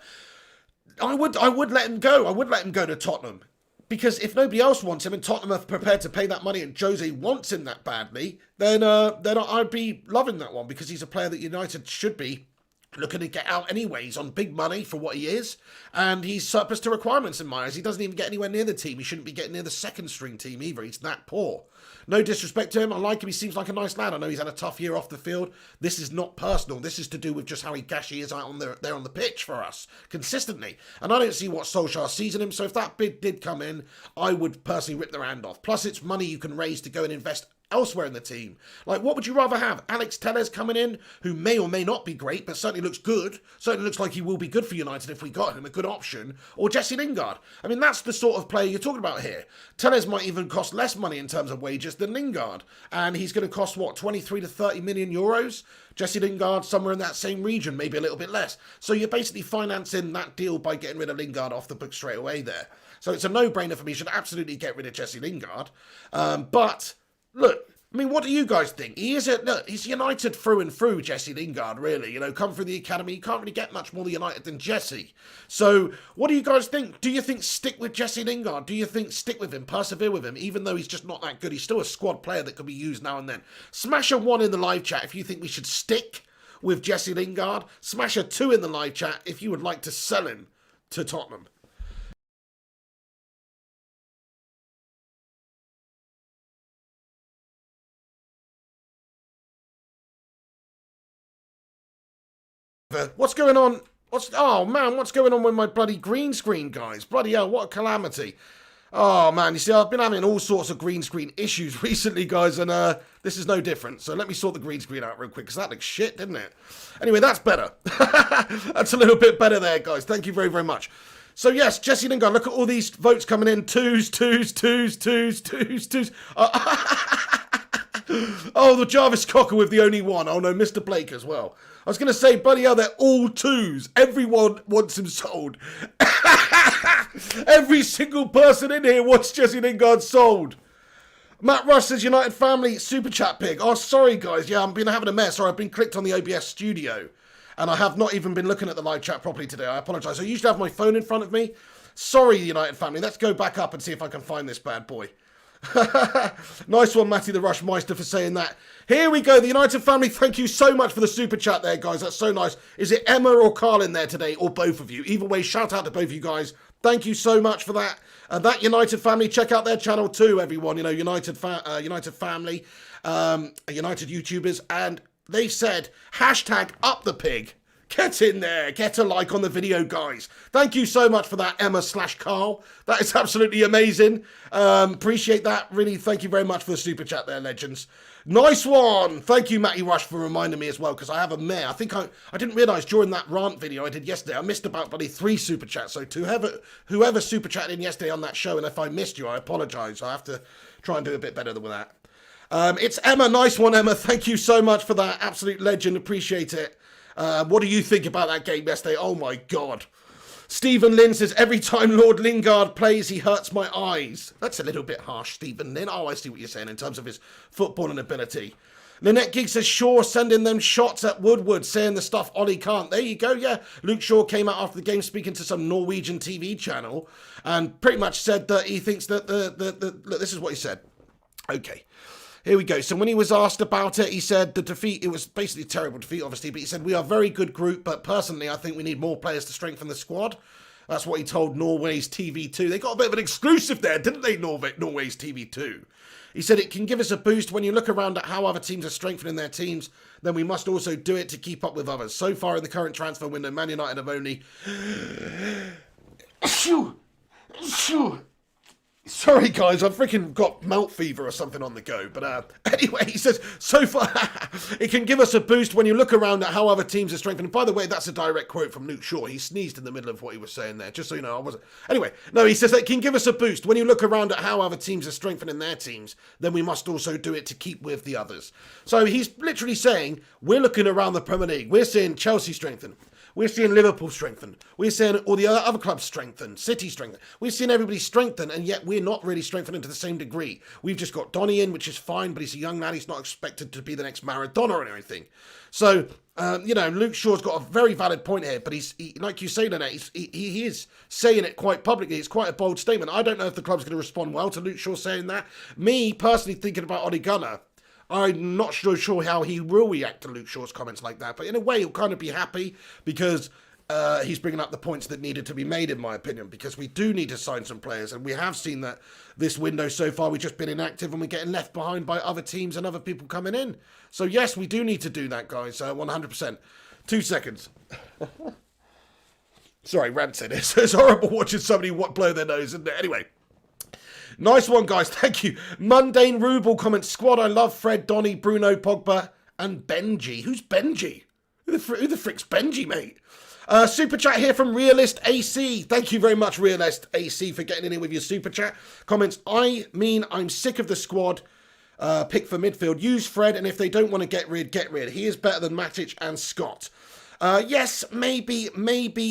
I would let him go. I would let him go to Tottenham. Because if nobody else wants him and Tottenham are prepared to pay that money and Jose wants him that badly, then I'd be loving that one, because he's a player that United should be looking to get out anyways on big money for what he is, and he's surplus to requirements in my eyes. He doesn't even get anywhere near the team. He shouldn't be getting near the second string team either. He's that poor. No disrespect to him. I like him. He seems like a nice lad. I know he's had a tough year off the field. This is not personal. This is to do with just how gash he is out on there on the pitch for us consistently. And I don't see what Solskjaer sees in him. So if that bid did come in, I would personally rip their hand off. Plus, it's money you can raise to go and invest elsewhere in the team. Like, what would you rather have? Alex Telles coming in, who may or may not be great, but certainly looks good. Certainly looks like he will be good for United if we got him, a good option. Or Jesse Lingard. I mean, that's the sort of player you're talking about here. Telles might even cost less money in terms of wages than Lingard. And he's going to cost, what, 23 to 30 million euros? Jesse Lingard somewhere in that same region, maybe a little bit less. So you're basically financing that deal by getting rid of Lingard off the book straight away there. So it's a no-brainer for me. You should absolutely get rid of Jesse Lingard. But look, I mean, what do you guys think? He's United through and through, Jesse Lingard, really. Come through the academy. You can't really get much more United than Jesse. So what do you guys think? Do you think stick with Jesse Lingard? Do you think stick with him, persevere with him, even though he's just not that good? He's still a squad player that could be used now and then. Smash a 1 in the live chat if you think we should stick with Jesse Lingard. Smash a 2 in the live chat if you would like to sell him to Tottenham. What's going on? Oh man, what's going on with my bloody green screen, guys? Bloody hell, what a calamity. Oh man, you see, I've been having all sorts of green screen issues recently, guys, and this is no different. So let me sort the green screen out real quick, because that looks shit, didn't it? Anyway, that's better. That's a little bit better there, guys. Thank you very, very much. So yes, Jesse Lingard, look at all these votes coming in. Twos. Oh, the Jarvis Cocker with the only one. Oh no, Mr. Blake as well. I was going to say, bloody hell, they're all 2s. Everyone wants him sold. Every single person in here wants Jesse Lingard sold. Matt Rush says, United family, super chat pig. Oh, sorry, guys. Yeah, I've been having a mess. Sorry, I've been clicked on the OBS studio. And I have not even been looking at the live chat properly today. I apologise. I usually have my phone in front of me. Sorry, United family. Let's go back up and see if I can find this bad boy. Nice one, Matty the Rush Meister, for saying that. Here we go, the United family. Thank you so much for the super chat there, guys. That's so nice. Is it Emma or Carl in there today, or both of you? Either way, shout out to both of you guys. Thank you so much for that. That United family, check out their channel too, everyone. United family, United YouTubers, and they said hashtag up the pig. Get in there. Get a like on the video, guys. Thank you so much for that, Emma/Carl. That is absolutely amazing. Appreciate that. Really, thank you very much for the super chat there, legends. Nice one. Thank you, Matty Rush, for reminding me as well, because I have a mare. I think I didn't realise during that rant video I did yesterday, I missed about bloody 3 super chats. So to whoever super chatted in yesterday on that show, and if I missed you, I apologise. I have to try and do a bit better than that. It's Emma. Nice one, Emma. Thank you so much for that. Absolute legend. Appreciate it. What do you think about that game yesterday? Oh my God. Stephen Lynn says, every time Lord Lingard plays, he hurts my eyes. That's a little bit harsh, Stephen Lynn. Oh, I see what you're saying in terms of his footballing ability. Lynette Giggs says, Shaw sending them shots at Woodward, saying the stuff Ollie can't. There you go, yeah. Luke Shaw came out after the game speaking to some Norwegian TV channel and pretty much said that he thinks that look, this is what he said. Okay, here we go. So when he was asked about it, he said the defeat, it was basically a terrible defeat, obviously, but he said, we are a very good group, but personally, I think we need more players to strengthen the squad. That's what he told Norway's TV2. They got a bit of an exclusive there, didn't they, Norway's TV2? He said it can give us a boost. When you look around at how other teams are strengthening their teams, then we must also do it to keep up with others. So far in the current transfer window, Man United have only... Sorry, guys, I've freaking got mouth fever or something on the go. But anyway, he says, so far, it can give us a boost when you look around at how other teams are strengthening. By the way, that's a direct quote from Luke Shaw. He sneezed in the middle of what he was saying there, just so you know. I wasn't. Anyway, no, he says that it can give us a boost. When you look around at how other teams are strengthening their teams, then we must also do it to keep with the others. So he's literally saying, we're looking around the Premier League. We're seeing Chelsea strengthen. We're seeing Liverpool strengthen. We're seeing all the other clubs strengthen. City strengthen. We're seeing everybody strengthen, and yet we're not really strengthening to the same degree. We've just got Donny in, which is fine, but he's a young lad. He's not expected to be the next Maradona or anything. So, Luke Shaw's got a very valid point here, but he, like you say, Lynette, he is saying it quite publicly. It's quite a bold statement. I don't know if the club's going to respond well to Luke Shaw saying that. Me, personally, thinking about Ole Gunnar, I'm not sure how he will react to Luke Shaw's comments like that. But in a way, he'll kind of be happy because he's bringing up the points that needed to be made, in my opinion, because we do need to sign some players. And we have seen that this window so far, we've just been inactive and we're getting left behind by other teams and other people coming in. So, yes, we do need to do that, guys. 100%. 2 seconds. Sorry, ranting. It's horrible watching somebody blow their nose, isn't it? Anyway. Nice one, guys. Thank you. Mundane Ruble comments, squad, I love Fred, Donny, Bruno, Pogba, and Benji. Who's Benji? Who the frick's Benji, mate? Super chat here from Realist AC. Thank you very much, Realist AC, for getting in with your super chat. Comments, I'm sick of the squad pick for midfield. Use Fred, and if they don't want to get rid. He is better than Matic and Scott. Yes, maybe,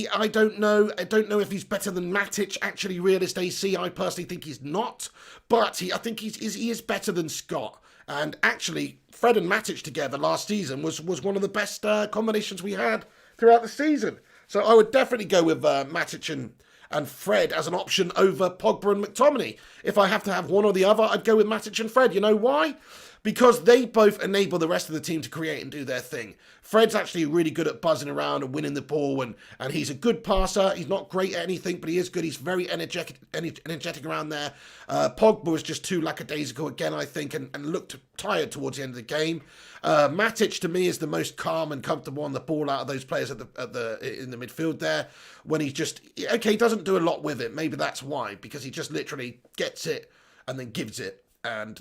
I don't know. I don't know if he's better than Matic, actually, Realist AC. I personally think he's not, but I think he is better than Scott. And actually, Fred and Matic together last season was one of the best combinations we had throughout the season. So I would definitely go with Matic and Fred as an option over Pogba and McTominay. If I have to have one or the other, I'd go with Matic and Fred. You know why? Because they both enable the rest of the team to create and do their thing. Fred's actually really good at buzzing around and winning the ball, and he's a good passer. He's not great at anything, but he is good. He's very energetic around there. Pogba was just too lackadaisical again, I think, and looked tired towards the end of the game. Matic, to me, is the most calm and comfortable on the ball out of those players in the midfield there. When he's just, okay, he doesn't do a lot with it. Maybe that's why, because he just literally gets it and then gives it. And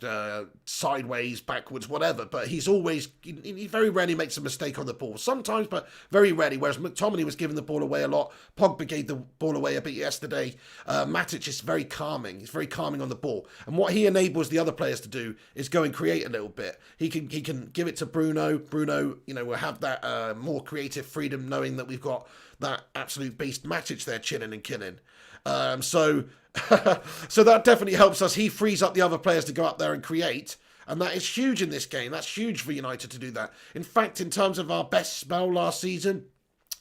sideways, backwards, whatever. But he very rarely makes a mistake on the ball. Sometimes, but very rarely. Whereas McTominay was giving the ball away a lot. Pogba gave the ball away a bit yesterday. Matic is very calming. He's very calming on the ball. And what he enables the other players to do is go and create a little bit. He can give it to Bruno. Bruno, will have that more creative freedom, knowing that we've got that absolute beast Matic there chilling and killing. So that definitely helps us. He frees up the other players to go up there and create. And that is huge in this game. That's huge for United to do that. In fact, in terms of our best spell last season,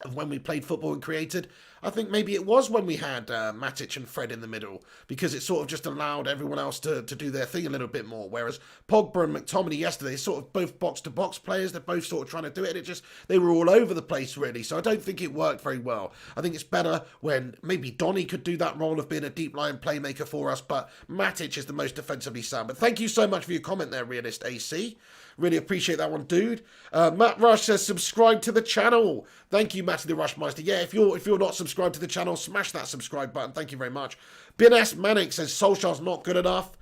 of when we played football and created, I think maybe it was when we had Matic and Fred in the middle, because it sort of just allowed everyone else to do their thing a little bit more. Whereas Pogba and McTominay yesterday, sort of both box-to-box players, they're both sort of trying to do it, and they were all over the place, really. So I don't think it worked very well. I think it's better when maybe Donny could do that role of being a deep-line playmaker for us, but Matic is the most defensively sound. But thank you so much for your comment there, Realist AC. Really appreciate that one, dude. Matt Rush says, subscribe to the channel. Thank you, Matty the Rushmeister. Yeah, if you're not subscribed to the channel, smash that subscribe button. Thank you very much. Bin S. Manic says, Solskjaer's not good enough.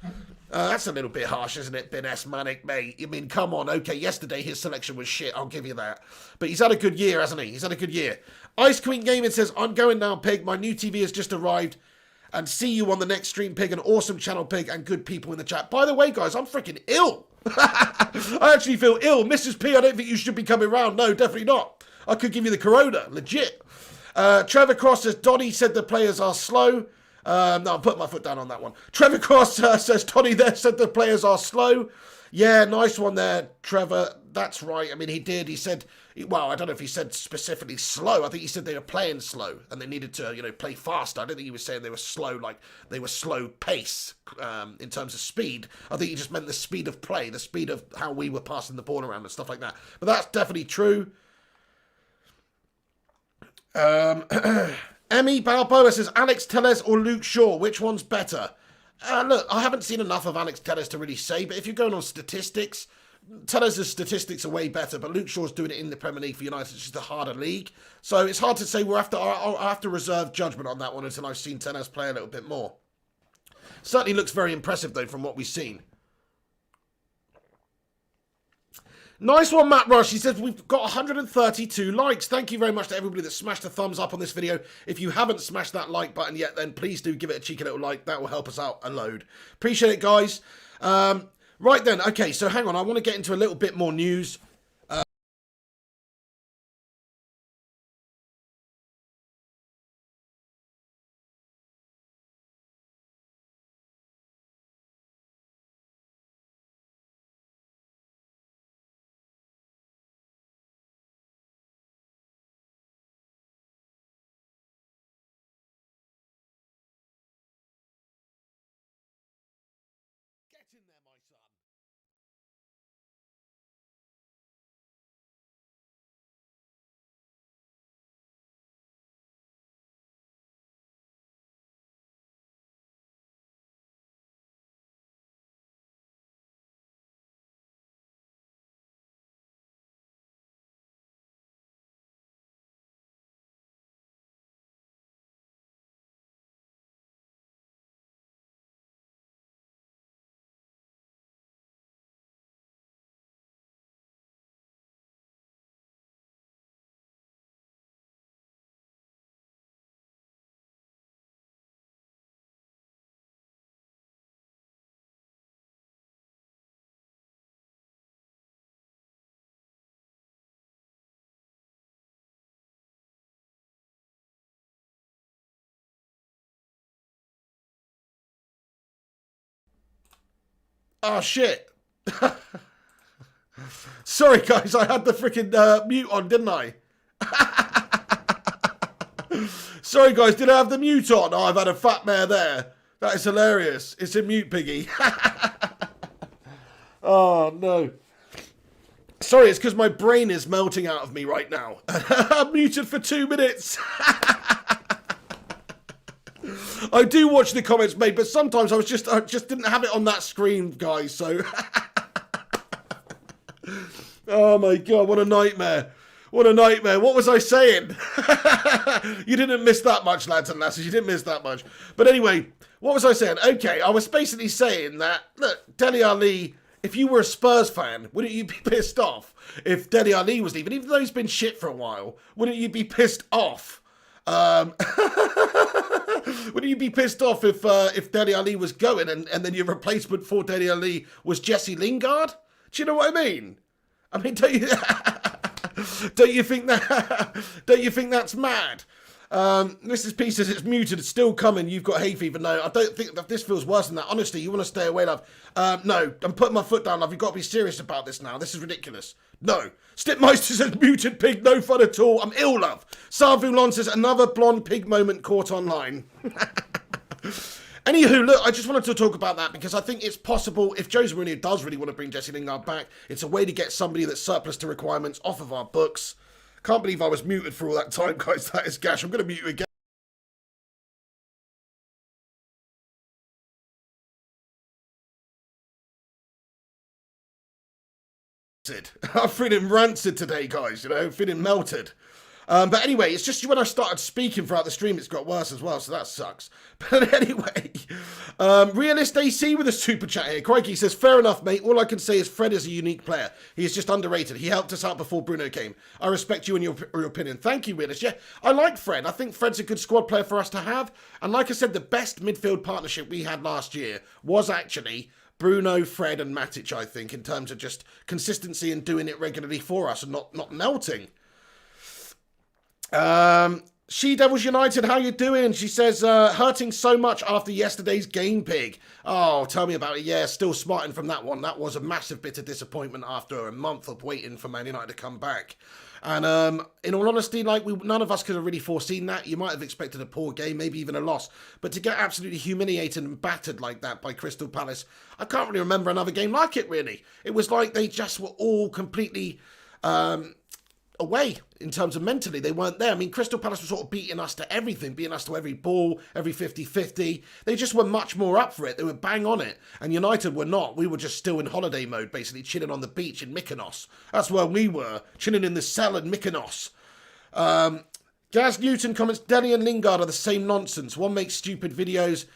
That's a little bit harsh, isn't it, Bin S. Manic, mate? I mean, come on. Okay, yesterday his selection was shit. I'll give you that. But he's had a good year, hasn't he? He's had a good year. Ice Queen Gaming says, I'm going now, Pig. My new TV has just arrived. And see you on the next stream, Pig. An awesome channel, Pig, and good people in the chat. By the way, guys, I'm freaking ill. I actually feel ill. Mrs. P, I don't think you should be coming round. No, definitely not. I could give you the corona. Legit. Trevor Cross says, Donny said the players are slow. No, I'm putting my foot down on that one. Trevor Cross says, Toddy there said the players are slow. Yeah, nice one there, Trevor. That's right. I mean, he did. He said, well, I don't know if he said specifically slow. I think he said they were playing slow and they needed to, play faster. I don't think he was saying they were slow, like they were slow pace in terms of speed. I think he just meant the speed of play, the speed of how we were passing the ball around and stuff like that. But that's definitely true. Emmy Balboa says, Alex Telles or Luke Shaw, which one's better? Look, I haven't seen enough of Alex Telles to really say, but if you're going on statistics, Telles' statistics are way better, but Luke Shaw's doing it in the Premier League for United, which is a harder league. So it's hard to say. I'll have to reserve judgment on that one until I've seen Telles play a little bit more. Certainly looks very impressive, though, from what we've seen. Nice one, Matt Rush. He says, we've got 132 likes. Thank you very much to everybody that smashed a thumbs up on this video. If you haven't smashed that like button yet, then please do give it a cheeky little like. That will help us out a load. Appreciate it, guys. Right then. Okay, so hang on. I want to get into a little bit more news. Get in there, my son. Oh, shit. Sorry, guys. I had the freaking mute on, didn't I? Sorry, guys. Did I have the mute on? Oh, I've had a fat mare there. That is hilarious. It's a mute piggy. Oh, no. Sorry, it's because my brain is melting out of me right now. I'm muted for 2 minutes. I do watch the comments, mate, but sometimes I just didn't have it on that screen, guys, so... Oh, my God, what a nightmare. What a nightmare. What was I saying? You didn't miss that much, lads and lasses. You didn't miss that much. But anyway, what was I saying? Okay, I was basically saying that, look, Dele Alli, if you were a Spurs fan, wouldn't you be pissed off if Dele Alli was leaving? Even though he's been shit for a while, wouldn't you be pissed off? Wouldn't you be pissed off if Dele Alli was going and then your replacement for Dele Alli was Jesse Lingard? Do you know what I mean? I mean, don't you think that's mad? Mrs. P says it's muted, it's still coming, you've got hay fever. No, I don't think that this feels worse than that. Honestly, you want to stay away, love. No, I'm putting my foot down, love. You've got to be serious about this now. This is ridiculous. No. Stipmeister says muted pig, no fun at all. I'm ill, love. Sarvulon says another blonde pig moment caught online. Anywho, look, I just wanted to talk about that because I think it's possible, if Jose Mourinho does really want to bring Jesse Lingard back, it's a way to get somebody that's surplus to requirements off of our books. Can't believe I was muted for all that time, guys. That is gash. I'm going to mute you again. I'm feeling rancid today, guys, feeling melted. But anyway, it's just when I started speaking throughout the stream, it's got worse as well, so that sucks. But anyway, Realist AC with a super chat here. Crikey says, fair enough, mate. All I can say is Fred is a unique player. He is just underrated. He helped us out before Bruno came. I respect you and your opinion. Thank you, Realist. Yeah, I like Fred. I think Fred's a good squad player for us to have. And like I said, the best midfield partnership we had last year was actually Bruno, Fred and Matic, I think, in terms of just consistency and doing it regularly for us and not melting. She Devils United, how you doing? She says, hurting so much after yesterday's game, pig. Oh, tell me about it. Yeah, still smarting from that one. That was a massive bit of disappointment after a month of waiting for Man United to come back. And in all honesty, like none of us could have really foreseen that. You might have expected a poor game, maybe even a loss. But to get absolutely humiliated and battered like that by Crystal Palace, I can't really remember another game like it, really. It was like they just were all completely away in terms of mentally. They weren't there. I mean, Crystal Palace was sort of beating us to everything, beating us to every ball, every 50-50. They just were much more up for it. They were bang on it. And United were not. We were just still in holiday mode, basically chilling on the beach in Mykonos. That's where we were, chilling in the cell in Mykonos. Gaz Newton comments, Dele and Lingard are the same nonsense. One makes stupid videos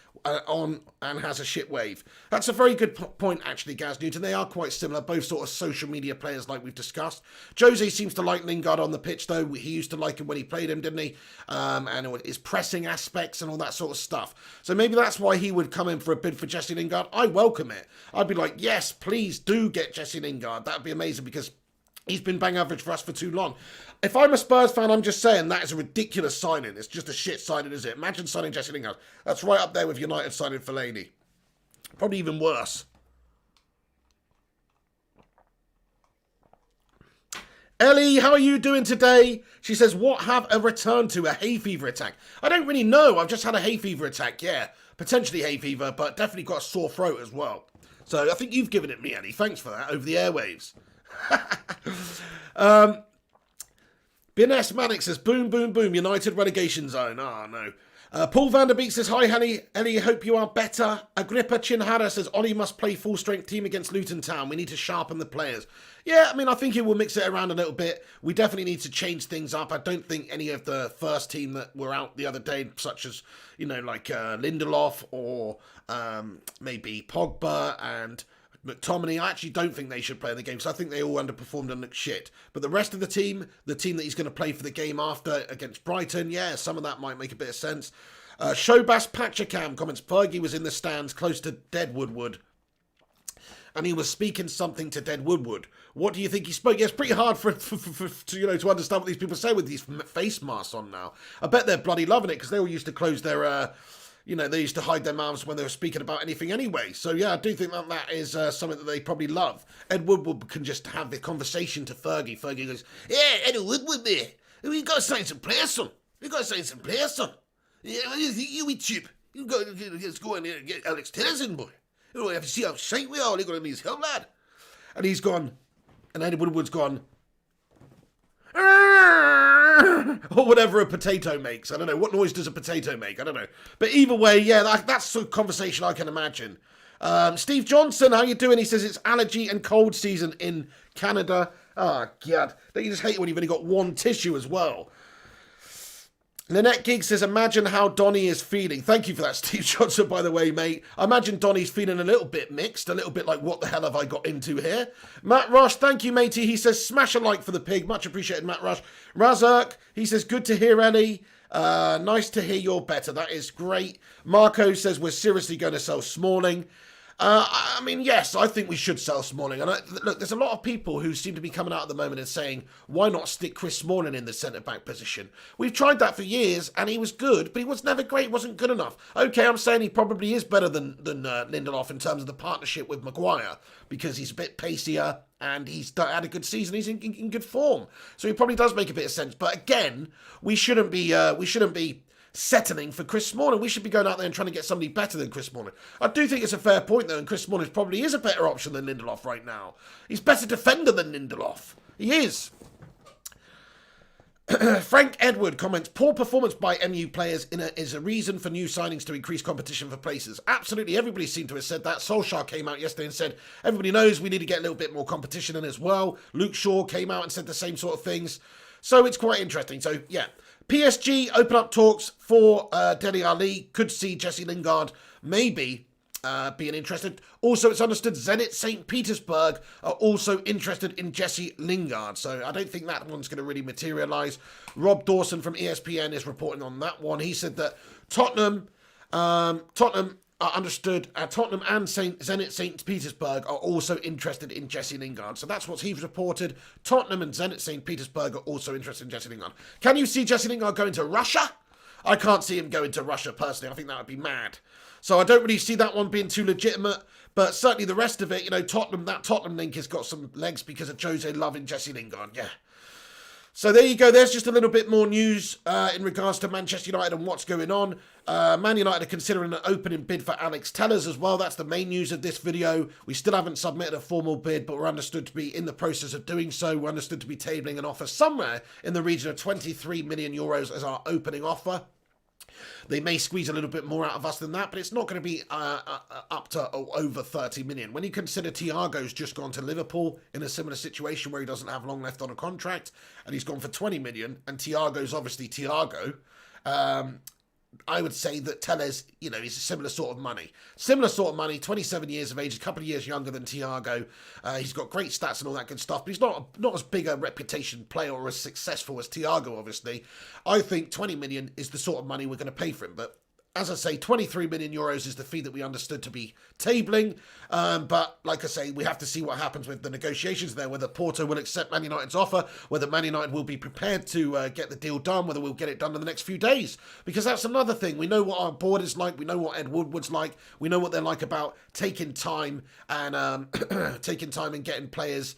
on and has a shit wave. That's a very good point, actually, Gaz Newton. They are quite similar, both sort of social media players like we've discussed. Jose seems to like Lingard on the pitch, though. He used to like him when he played him, didn't he? And his pressing aspects and all that sort of stuff. So maybe that's why he would come in for a bid for Jesse Lingard. I welcome it. I'd be like, yes, please do get Jesse Lingard. That would be amazing because he's been bang average for us for too long. If I'm a Spurs fan, I'm just saying that is a ridiculous signing. It's just a shit signing, is it? Imagine signing Jesse Lingard. That's right up there with United signing Fellaini. Probably even worse. Ellie, how are you doing today? She says, what have a return to? A hay fever attack? I don't really know. I've just had a hay fever attack, yeah. Potentially hay fever, but definitely got a sore throat as well. So I think you've given it me, Ellie. Thanks for that, over the airwaves. Bines Manic says, boom, boom, boom, United relegation zone. Oh, no. Paul van der Beek says, hi, Ellie, hope you are better. Agrippa Chinhara says, Ollie must play full-strength team against Luton Town. We need to sharpen the players. Yeah, I mean, I think it will mix it around a little bit. We definitely need to change things up. I don't think any of the first team that were out the other day, such as, you know, like Lindelof or maybe Pogba and McTominay, I actually don't think they should play in the game, so I think they all underperformed and looked shit. But the rest of the team that he's going to play for the game after against Brighton, yeah, some of that might make a bit of sense. Showbas Patchakam comments, Fergie was in the stands close to Deadwood Wood, and he was speaking something to Deadwood Wood. What do you think he spoke? Yeah, it's pretty hard for to understand what these people say with these face masks on now. I bet they're bloody loving it because they all used to close their they used to hide their mouths when they were speaking about anything anyway. So, yeah, I do think that is something that they probably love. Ed Woodward can just have the conversation to Fergie. Fergie goes, yeah, Ed Woodward there. We got to sign some players, son. We got to sign some players, son. Yeah, what do you think? You eat cheap. You got to go in there and get Alex Tillison, boy. You know, you have to see how shite we are. All they got to need is help, lad. And he's gone. And Ed Woodward's gone. Or whatever a potato makes. I don't know. What noise does a potato make? I don't know. But either way, yeah, that's the conversation I can imagine. Steve Johnson, how you doing? He says it's allergy and cold season in Canada. Oh, God. Don't you just hate it when you've only got one tissue as well? Lynette Giggs says, imagine how Donny is feeling. Thank you for that, Steve Johnson, by the way, mate. I imagine Donny's feeling a little bit mixed, a little bit like, what the hell have I got into here? Matt Rush, thank you, matey. He says, smash a like for the pig. Much appreciated, Matt Rush. Razak, he says, good to hear, Ellie. Nice to hear you're better. That is great. Marco says, we're seriously going to sell Smalling. I mean, yes, I think we should sell Smalling. And look, there's a lot of people who seem to be coming out at the moment and saying, why not stick Chris Smalling in the centre-back position? We've tried that for years, and he was good, but he was never great, wasn't good enough. Okay, I'm saying he probably is better than Lindelof in terms of the partnership with Maguire, because he's a bit pacier, and he's had a good season. He's in good form. So he probably does make a bit of sense. But again, we shouldn't be settling for Chris Smalling. We should be going out there and trying to get somebody better than Chris Smalling. I do think it's a fair point, though, and Chris Smalling probably is a better option than Lindelof right now. He's a better defender than Lindelof. He is. Frank Edward comments, poor performance by MU players is a reason for new signings to increase competition for places. Absolutely, everybody seemed to have said that. Solskjaer came out yesterday and said, everybody knows we need to get a little bit more competition in as well. Luke Shaw came out and said the same sort of things. So it's quite interesting. So, yeah. PSG open up talks for Dele Alli. Could see Jesse Lingard maybe being interested. Also, it's understood Zenit St. Petersburg are also interested in Jesse Lingard. So I don't think that one's going to really materialise. Rob Dawson from ESPN is reporting on that one. He said that Tottenham understood Tottenham and Zenit St. Petersburg are also interested in Jesse Lingard. So that's what he's reported. Tottenham and Zenit St. Petersburg are also interested in Jesse Lingard. Can you see Jesse Lingard going to Russia? I can't see him going to Russia personally. I think that would be mad. So I don't really see that one being too legitimate. But certainly the rest of it, Tottenham, that Tottenham link has got some legs because of Jose loving Jesse Lingard. Yeah. So there you go. There's just a little bit more news in regards to Manchester United and what's going on. Man United are considering an opening bid for Alex Telles as well. That's the main news of this video. We still haven't submitted a formal bid, but we're understood to be in the process of doing so. We're understood to be tabling an offer somewhere in the region of 23 million euros as our opening offer. They may squeeze a little bit more out of us than that, but it's not going to be up to over 30 million. When you consider Thiago's just gone to Liverpool in a similar situation where he doesn't have long left on a contract, and he's gone for 20 million, and Thiago's obviously Thiago, I would say that Telles, is a similar sort of money. 27 years of age, a couple of years younger than Thiago. He's got great stats and all that good stuff, but he's not as big a reputation player or as successful as Thiago, obviously. I think 20 million is the sort of money we're going to pay for him, but as I say, 23 million euros is the fee that we understood to be tabling. But like I say, we have to see what happens with the negotiations there, whether Porto will accept Man United's offer, whether Man United will be prepared to get the deal done, whether we'll get it done in the next few days. Because that's another thing. We know what our board is like. We know what Ed Woodward's like. We know what they're like about taking time and getting players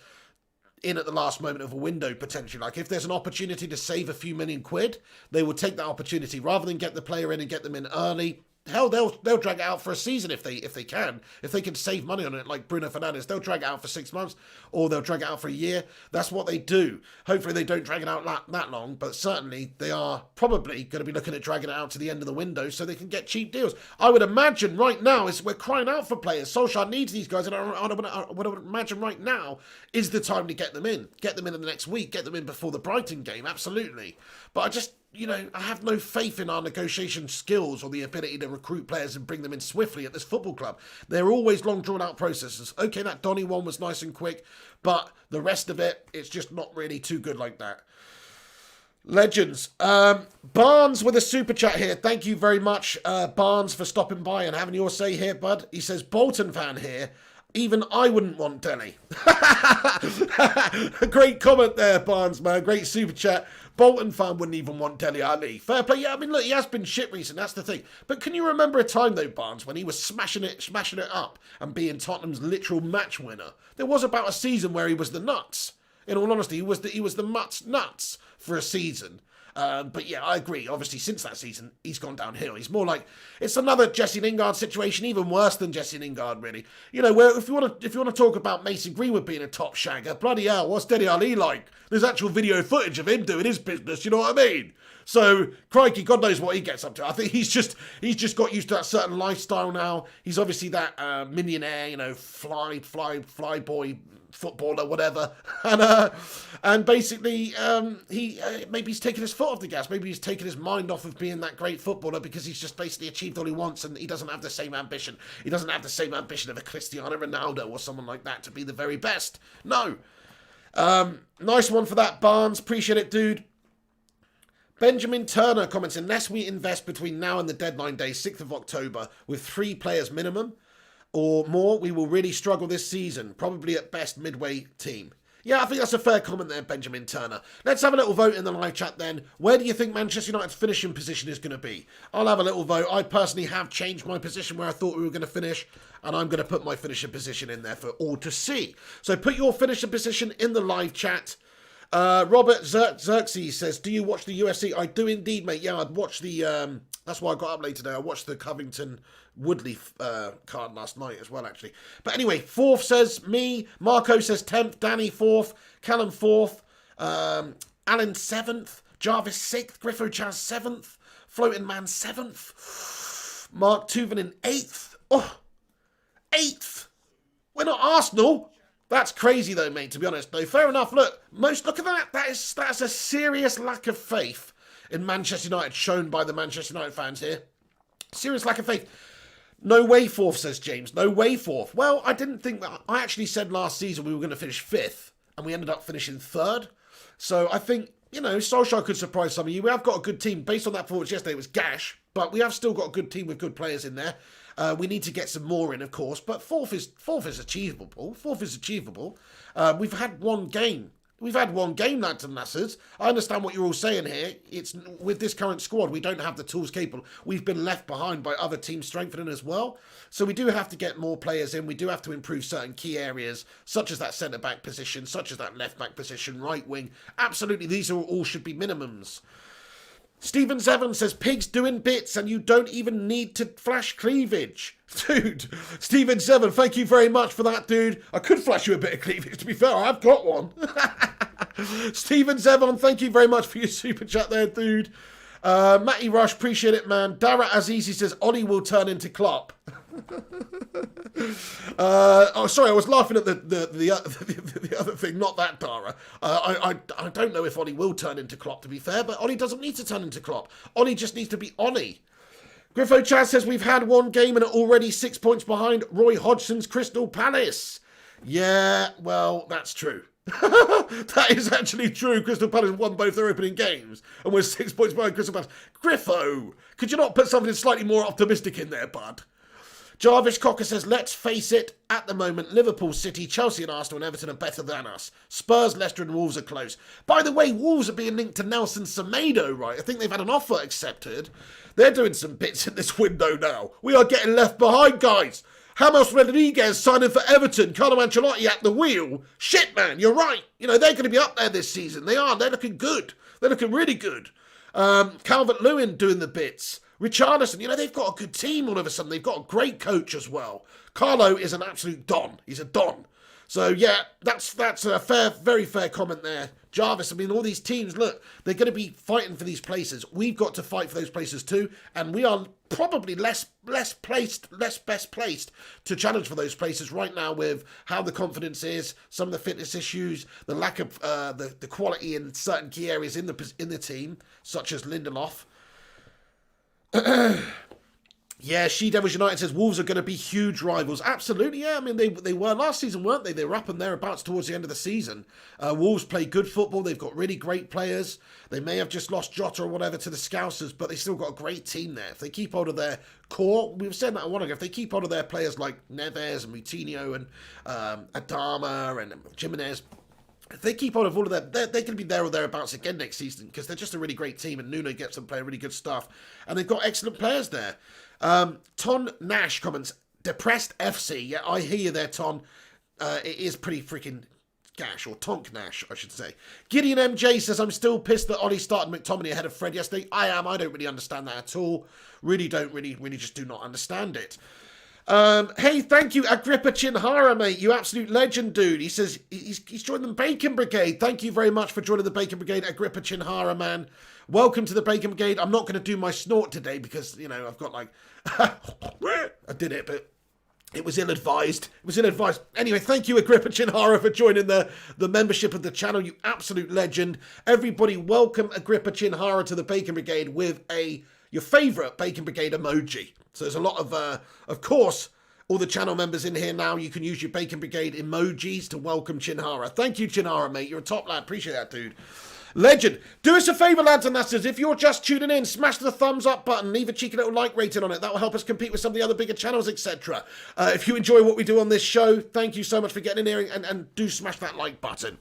in at the last moment of a window, potentially. Like, if there's an opportunity to save a few million quid, they will take that opportunity rather than get the player in and get them in early. Hell, they'll drag it out for a season if they can. If they can save money on it, like Bruno Fernandes, they'll drag it out for 6 months, or they'll drag it out for a year. That's what they do. Hopefully they don't drag it out that long, but certainly they are probably going to be looking at dragging it out to the end of the window so they can get cheap deals. I would imagine right now we're crying out for players. Solskjaer needs these guys, and I would imagine right now is the time to get them in. Get them in the next week. Get them in before the Brighton game. Absolutely. But I just, I have no faith in our negotiation skills or the ability to recruit players and bring them in swiftly at this football club. They're always long, drawn-out processes. Okay, that Donny one was nice and quick, but the rest of it, it's just not really too good like that. Legends. Barnes with a super chat here. Thank you very much, Barnes, for stopping by and having your say here, bud. He says, Bolton fan here. Even I wouldn't want Dele. Great comment there, Barnes, man. Great super chat. Bolton fan wouldn't even want Dele Alli. Fair play. Yeah, I mean, look, he has been shit recent. That's the thing. But can you remember a time, though, Barnes, when he was smashing it up and being Tottenham's literal match winner? There was about a season where he was the nuts. In all honesty, he was the nuts for a season. But yeah, I agree. Obviously, since that season, he's gone downhill. He's more like, it's another Jesse Lingard situation, even worse than Jesse Lingard, really. Where if you want to talk about Mason Greenwood being a top shagger, bloody hell, what's Dele Alli like? There's actual video footage of him doing his business. You know what I mean? So, crikey, God knows what he gets up to. I think he's just got used to that certain lifestyle now. He's obviously that millionaire, fly boy footballer, whatever. And basically, maybe he's taken his foot off the gas. Maybe he's taken his mind off of being that great footballer because he's just basically achieved all he wants and he doesn't have the same ambition. He doesn't have the same ambition of a Cristiano Ronaldo or someone like that to be the very best. No. Nice one for that, Barnes. Appreciate it, dude. Benjamin Turner comments, unless we invest between now and the deadline day, 6th of October, with 3 players minimum or more, we will really struggle this season. Probably at best midway team. Yeah, I think that's a fair comment there, Benjamin Turner. Let's have a little vote in the live chat then. Where do you think Manchester United's finishing position is going to be? I'll have a little vote. I personally have changed my position where I thought we were going to finish, and I'm going to put my finishing position in there for all to see. So put your finishing position in the live chat. Robert Xerxes says, do you watch the UFC? I do indeed, mate. Yeah, I'd watch the, that's why I got up late today. I watched the Covington Woodley card last night as well, actually. But anyway, 4th says me. Marco says 10th. Danny 4th. Callum 4th. Alan 7th. Jarvis 6th. Griffo Chaz 7th. Floating Man 7th. Mark Tuvanen 8th. Oh, 8th. We're not Arsenal. That's crazy though, mate, to be honest. Though, fair enough. Look at that. That's a serious lack of faith in Manchester United shown by the Manchester United fans here. Serious lack of faith. No way 4th, says James. No way 4th. Well, I didn't think that. I actually said last season we were going to finish 5th, and we ended up finishing 3rd. So I think, Solskjaer could surprise some of you. We have got a good team. Based on that performance yesterday, it was gash, but we have still got a good team with good players in there. We need to get some more in, of course, but fourth is achievable, Paul. Fourth is achievable. We've had one game. We've had one game, lads and lasses. I understand what you're all saying here. It's with this current squad, we don't have the tools capable. We've been left behind by other teams strengthening as well. So we do have to get more players in. We do have to improve certain key areas, such as that centre-back position, such as that left-back position, right wing. Absolutely, these are all should be minimums. Stephen Zevon says, pigs doing bits and you don't even need to flash cleavage. Dude, Stephen Zevon, thank you very much for that, dude. I could flash you a bit of cleavage, to be fair. I've got one. Stephen Zevon, thank you very much for your super chat there, dude. Matty Rush, appreciate it, man. Dara Azizi says, Ollie will turn into Klopp. Sorry, I was laughing at the other thing, not that, Dara. I don't know if Ollie will turn into Klopp, to be fair, but Ollie doesn't need to turn into Klopp. Ollie just needs to be Ollie. Griffo Chaz says, we've had one game and are already 6 points behind Roy Hodgson's Crystal Palace. Yeah, well, that's true. That is actually true. Crystal Palace won both their opening games and we're 6 points behind Crystal Palace. Griffo, could you not put something slightly more optimistic in there, bud? Jarvis Cocker says, let's face it, at the moment, Liverpool, City, Chelsea and Arsenal and Everton are better than us. Spurs, Leicester and Wolves are close. By the way, Wolves are being linked to Nelson Semedo, right? I think they've had an offer accepted. They're doing some bits in this window now. We are getting left behind, guys. James Rodriguez signing for Everton. Carlo Ancelotti at the wheel. Shit, man, you're right. You know, they're going to be up there this season. They are. They're looking good. They're looking really good. Calvert-Lewin doing the bits. Richarlison, you know, they've got a good team all of a sudden. They've got a great coach as well. Carlo is an absolute don. He's a don. So, yeah, that's a very fair comment there. Jarvis, I mean, all these teams, look, they're going to be fighting for these places. We've got to fight for those places too, and we are probably less best placed to challenge for those places right now with how the confidence is, some of the fitness issues, the lack of the quality in certain key areas in the team, such as Lindelof. Yeah, She Devils United says Wolves are going to be huge rivals. Absolutely, yeah. I mean, they were last season, weren't they? They were up and thereabouts towards the end of the season. Wolves play good football. They've got really great players. They may have just lost Jota or whatever to the Scousers, but they still got a great team there. If they keep hold of their core, we were saying that a while ago, if they keep hold of their players like Neves and Moutinho and Adama and Jimenez, if they keep on of all of them, they're going to be there or thereabouts again next season because they're just a really great team and Nuno gets them playing really good stuff. And they've got excellent players there. Ton Nash comments, depressed FC. Yeah, I hear you there, Ton. It is pretty freaking gash, or Tonk Nash, I should say. Gideon MJ says, I'm still pissed that Ollie started McTominay ahead of Fred yesterday. I am. I don't really understand that at all. Really just do not understand it. Hey, thank you, Agrippa Chinhara, mate. You absolute legend, dude. He says he's joined the Bacon Brigade. Thank you very much for joining the Bacon Brigade, Agrippa Chinhara, man. Welcome to the Bacon Brigade. I'm not going to do my snort today because, you know, I've got like... I did it, but it was ill-advised. Anyway, thank you, Agrippa Chinhara, for joining the membership of the channel. You absolute legend. Everybody, welcome Agrippa Chinhara to the Bacon Brigade with your favourite Bacon Brigade emoji. So there's a lot of course, all the channel members in here now, you can use your Bacon Brigade emojis to welcome Chinhara. Thank you, Chinhara, mate. You're a top lad. Appreciate that, dude. Legend. Do us a favour, lads and lasses. If you're just tuning in, smash the thumbs up button. Leave a cheeky little like rating on it. That will help us compete with some of the other bigger channels, etc. If you enjoy what we do on this show, thank you so much for getting in here and do smash that like button.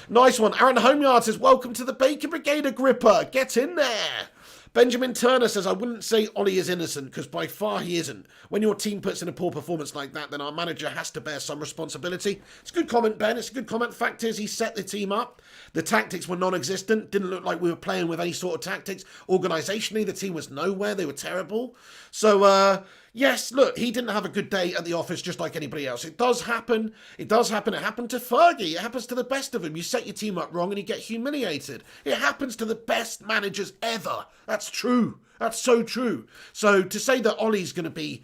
Nice one. Aaron Homeyard says, welcome to the Bacon Brigade, Agrippa. Get in there. Benjamin Turner says, I wouldn't say Ollie is innocent because by far he isn't. When your team puts in a poor performance like that, then our manager has to bear some responsibility. It's a good comment, Ben. It's a good comment. Fact is, he set the team up. The tactics were non-existent. Didn't look like we were playing with any sort of tactics. Organisationally, the team was nowhere. They were terrible. So, yes, look, he didn't have a good day at the office just like anybody else. It does happen. It happened to Fergie. It happens to the best of them. You set your team up wrong and you get humiliated. It happens to the best managers ever. That's true. That's so true. So to say that Ollie's going to be,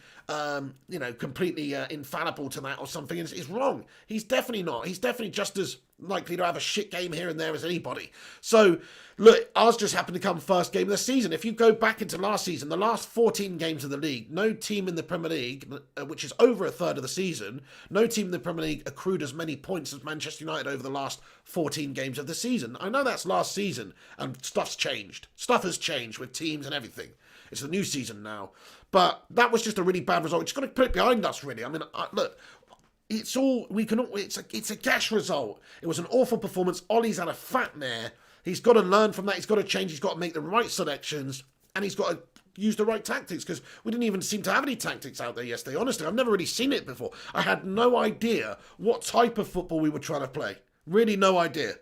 completely infallible to that or something is wrong. He's definitely not. He's definitely just as, likely to have a shit game here and there as anybody. So, look, ours just happened to come first game of the season. If you go back into last season, the last 14 games of the league, no team in the Premier League, which is over a third of the season, no team in the Premier League accrued as many points as Manchester United over the last 14 games of the season. I know that's last season, and stuff's changed. Stuff has changed with teams and everything. It's the new season now. But that was just a really bad result. We're just got to put it behind us, really. I mean, look, it's all we can. It's a gash result. It was an awful performance. Ollie's had a fat mare. He's got to learn from that. He's got to change. He's got to make the right selections, and he's got to use the right tactics, because we didn't even seem to have any tactics out there yesterday. Honestly, I've never really seen it before. I had no idea what type of football we were trying to play. Really, no idea.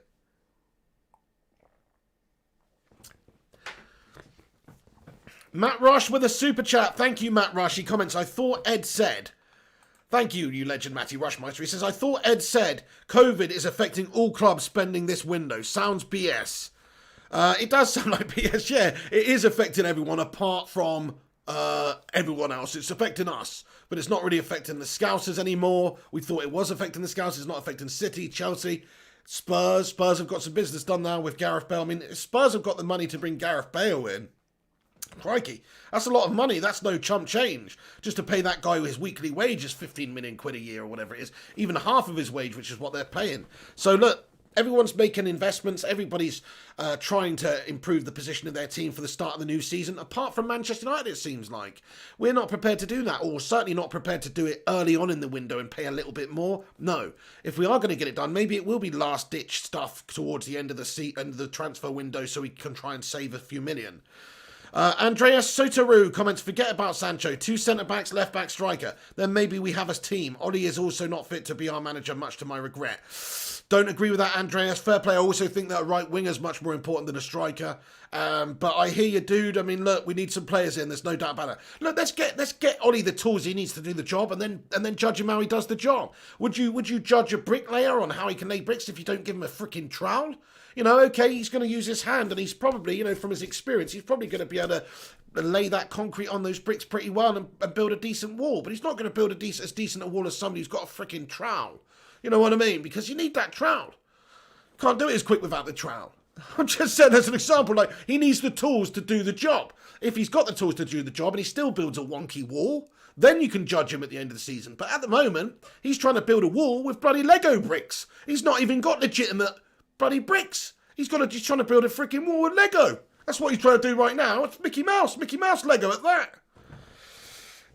Matt Rush with a super chat. Thank you, Matt Rush. He comments, I thought Ed said... Thank you, you legend, Matty Rushmeister. He says, I thought Ed said COVID is affecting all clubs spending this window. Sounds BS. It does sound like BS, yeah. It is affecting everyone apart from everyone else. It's affecting us, but it's not really affecting the Scousers anymore. We thought it was affecting the Scousers. It's not affecting City, Chelsea, Spurs. Spurs have got some business done now with Gareth Bale. I mean, Spurs have got the money to bring Gareth Bale in. Crikey, that's a lot of money. That's no chump change. Just to pay that guy his weekly wage is 15 million quid a year or whatever it is. Even half of his wage, which is what they're paying. So look, everyone's making investments. Everybody's trying to improve the position of their team for the start of the new season. Apart from Manchester United, it seems like. We're not prepared to do that, or certainly not prepared to do it early on in the window and pay a little bit more. No. If we are going to get it done, maybe it will be last-ditch stuff towards the end of the transfer window so we can try and save a few million. Andreas Sotoru comments, forget about Sancho. 2 centre-backs, left-back, striker. Then maybe we have a team. Ollie is also not fit to be our manager, much to my regret. Don't agree with that, Andreas. Fair play. I also think that a right winger is much more important than a striker. But I hear you, dude. I mean, look, we need some players in. There's no doubt about it. Look, let's get Ollie the tools he needs to do the job, and then judge him how he does the job. Would you judge a bricklayer on how he can lay bricks if you don't give him a freaking trowel? You know, okay, he's going to use his hand, and he's probably, you know, from his experience, he's probably going to be able to lay that concrete on those bricks pretty well and build a decent wall. But he's not going to build as decent a wall as somebody who's got a freaking trowel. You know what I mean? Because you need that trowel. Can't do it as quick without the trowel. I'm just saying as an example, like, he needs the tools to do the job. If he's got the tools to do the job and he still builds a wonky wall, then you can judge him at the end of the season. But at the moment, he's trying to build a wall with bloody Lego bricks. He's not even got legitimate bloody bricks. He's trying to build a freaking wall with Lego. That's what he's trying to do right now. It's Mickey Mouse Lego at that.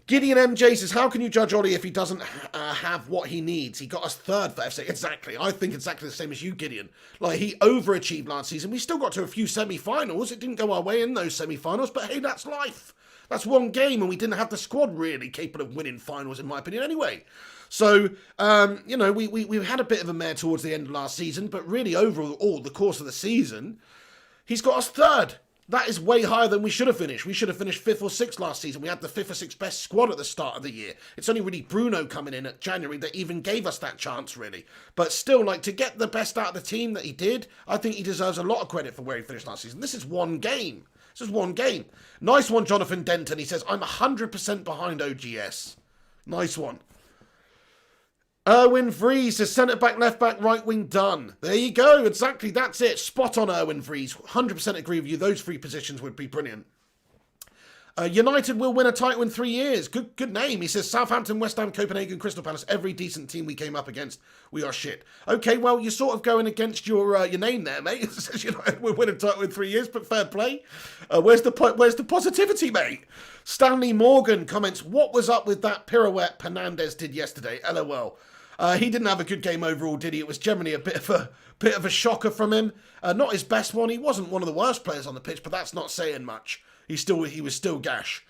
Gideon MJ says, how can you judge Ollie if he doesn't have what he needs? He got us third for FC. Exactly. I think exactly the same as you, Gideon. Like, he overachieved last season. We still got to a few semi-finals. It didn't go our way in those semi-finals, but hey, that's life. That's one game, and we didn't have the squad really capable of winning finals, in my opinion, anyway. So, you know, we had a bit of a mare towards the end of last season, but really overall, the course of the season, he's got us third. That is way higher than we should have finished. We should have finished 5th or 6th last season. We had the 5th or 6th best squad at the start of the year. It's only really Bruno coming in at January that even gave us that chance, really. But still, like, to get the best out of the team that he did, I think he deserves a lot of credit for where he finished last season. This is one game. This is one game. Nice one, Jonathan Denton. He says, I'm 100% behind OGS. Nice one. Erwin Vries says, centre-back, left-back, right-wing, done. There you go. Exactly. That's it. Spot on, Erwin Vries. 100% agree with you. Those 3 positions would be brilliant. United will win a title in 3 years. Good name. He says, Southampton, West Ham, Copenhagen, Crystal Palace. Every decent team we came up against, we are shit. Okay, well, you're sort of going against your name there, mate. It says United will win a title in 3 years, but fair play. Where's the positivity, mate? Stanley Morgan comments, what was up with that pirouette Fernandes did yesterday? LOL. He didn't have a good game overall, did he? It was generally a bit of a shocker from him. Not his best one. He wasn't one of the worst players on the pitch, but that's not saying much. He was still gash.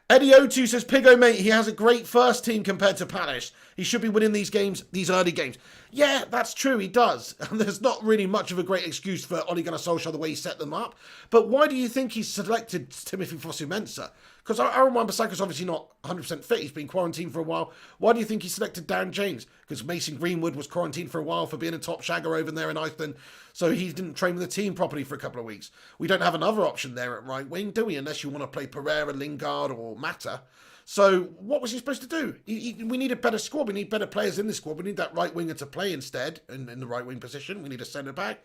Eddie O2 says, Pigo, mate, he has a great first team compared to Palace. He should be winning these early games. Yeah, that's true, he does. And there's not really much of a great excuse for Ole Gunnar Solskjaer the way he set them up. But why do you think he selected Timothy Fosu-Mensah? Because Aaron Wan-Bissaka's obviously not 100% fit. He's been quarantined for a while. Why do you think he selected Dan James? Because Mason Greenwood was quarantined for a while for being a top shagger over there in Iceland. So he didn't train with the team properly for a couple of weeks. We don't have another option there at right wing, do we? Unless you want to play Pereira, Lingard or Mata. So what was he supposed to do? We need a better squad. We need better players in the squad. We need that right winger to play instead in the right wing position. We need a centre back.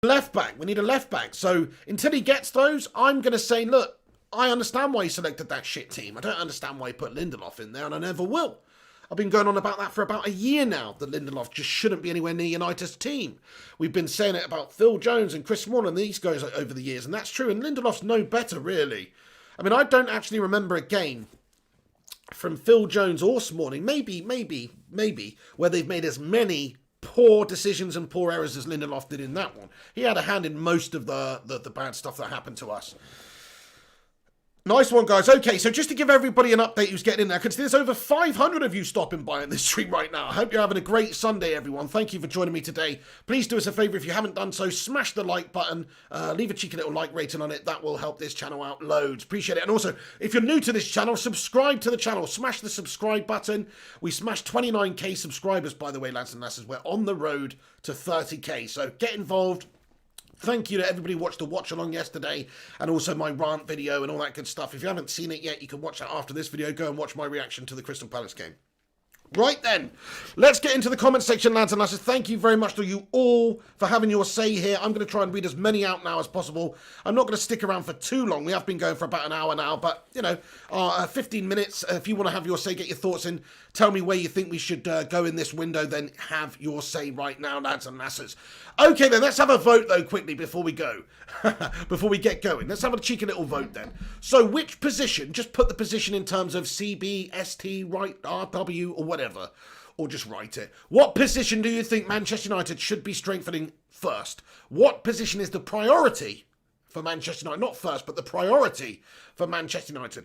Left back. We need a left back. So until he gets those, I'm going to say, look, I understand why he selected that shit team. I don't understand why he put Lindelof in there, and I never will. I've been going on about that for about a year now, that Lindelof just shouldn't be anywhere near United's team. We've been saying it about Phil Jones and Chris Smalling and these guys over the years, and that's true, and Lindelof's no better, really. I mean, I don't actually remember a game from Phil Jones or Smalling, maybe, where they've made as many poor decisions and poor errors as Lindelof did in that one. He had a hand in most of the bad stuff that happened to us. Nice one, guys. Okay, so just to give everybody an update who's getting in there, because there's over 500 of you stopping by in this stream right now. I hope you're having a great Sunday, everyone. Thank you for joining me today. Please do us a favour if you haven't done so. Smash the like button. Leave a cheeky little like rating on it. That will help this channel out loads. Appreciate it. And also, if you're new to this channel, subscribe to the channel. Smash the subscribe button. We smashed 29k subscribers, by the way, lads and lasses. We're on the road to 30k. So get involved. Thank you to everybody who watched the watch along yesterday and also my rant video and all that good stuff. If you haven't seen it yet, you can watch that after this video. Go and watch my reaction to the Crystal Palace game. Right then, let's get into the comment section, lads and lasses. Thank you very much to you all for having your say here. I'm going to try and read as many out now as possible. I'm not going to stick around for too long. We have been going for about an hour now, but, you know, 15 minutes. If you want to have your say, get your thoughts in. Tell me where you think we should go in this window, then have your say right now, lads and lasses. Okay, then, let's have a vote, though, quickly, before we go. Before we get going. Let's have a cheeky little vote, then. So, which position, just put the position in terms of CB, ST, right, RW, or whatever. Or just write it. What position do you think Manchester United should be strengthening first? What position is the priority for Manchester United? Not first, but the priority for Manchester United.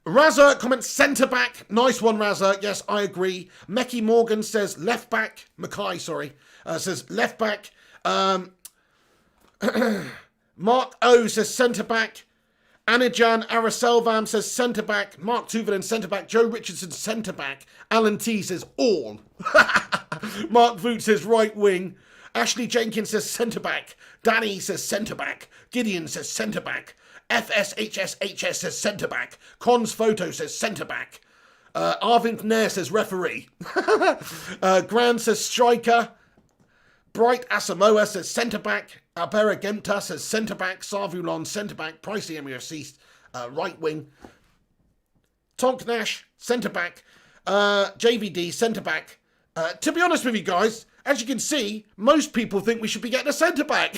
Razza comments centre-back. Nice one, Razza. Yes, I agree. Mecky Morgan says left-back. Mackay, sorry. Says left-back. Mark O says centre-back. Anijan Araselvam says centre-back. Mark Tuvelen centre-back. Joe Richardson centre-back. Alan T says all. Mark Voot says right wing. Ashley Jenkins says centre-back. Danny says centre-back. Gideon says centre-back. FSHSHS says centre-back. Cons Photo says centre-back. Arvind Nair says referee. Grand says striker. Bright Asamoah says centre-back. Albera Gemta says centre-back. Sarvulon centre-back. Pricey MUFC right wing. Tonk Nash centre-back. JVD centre-back. To be honest with you guys, as you can see, most people think we should be getting a centre-back.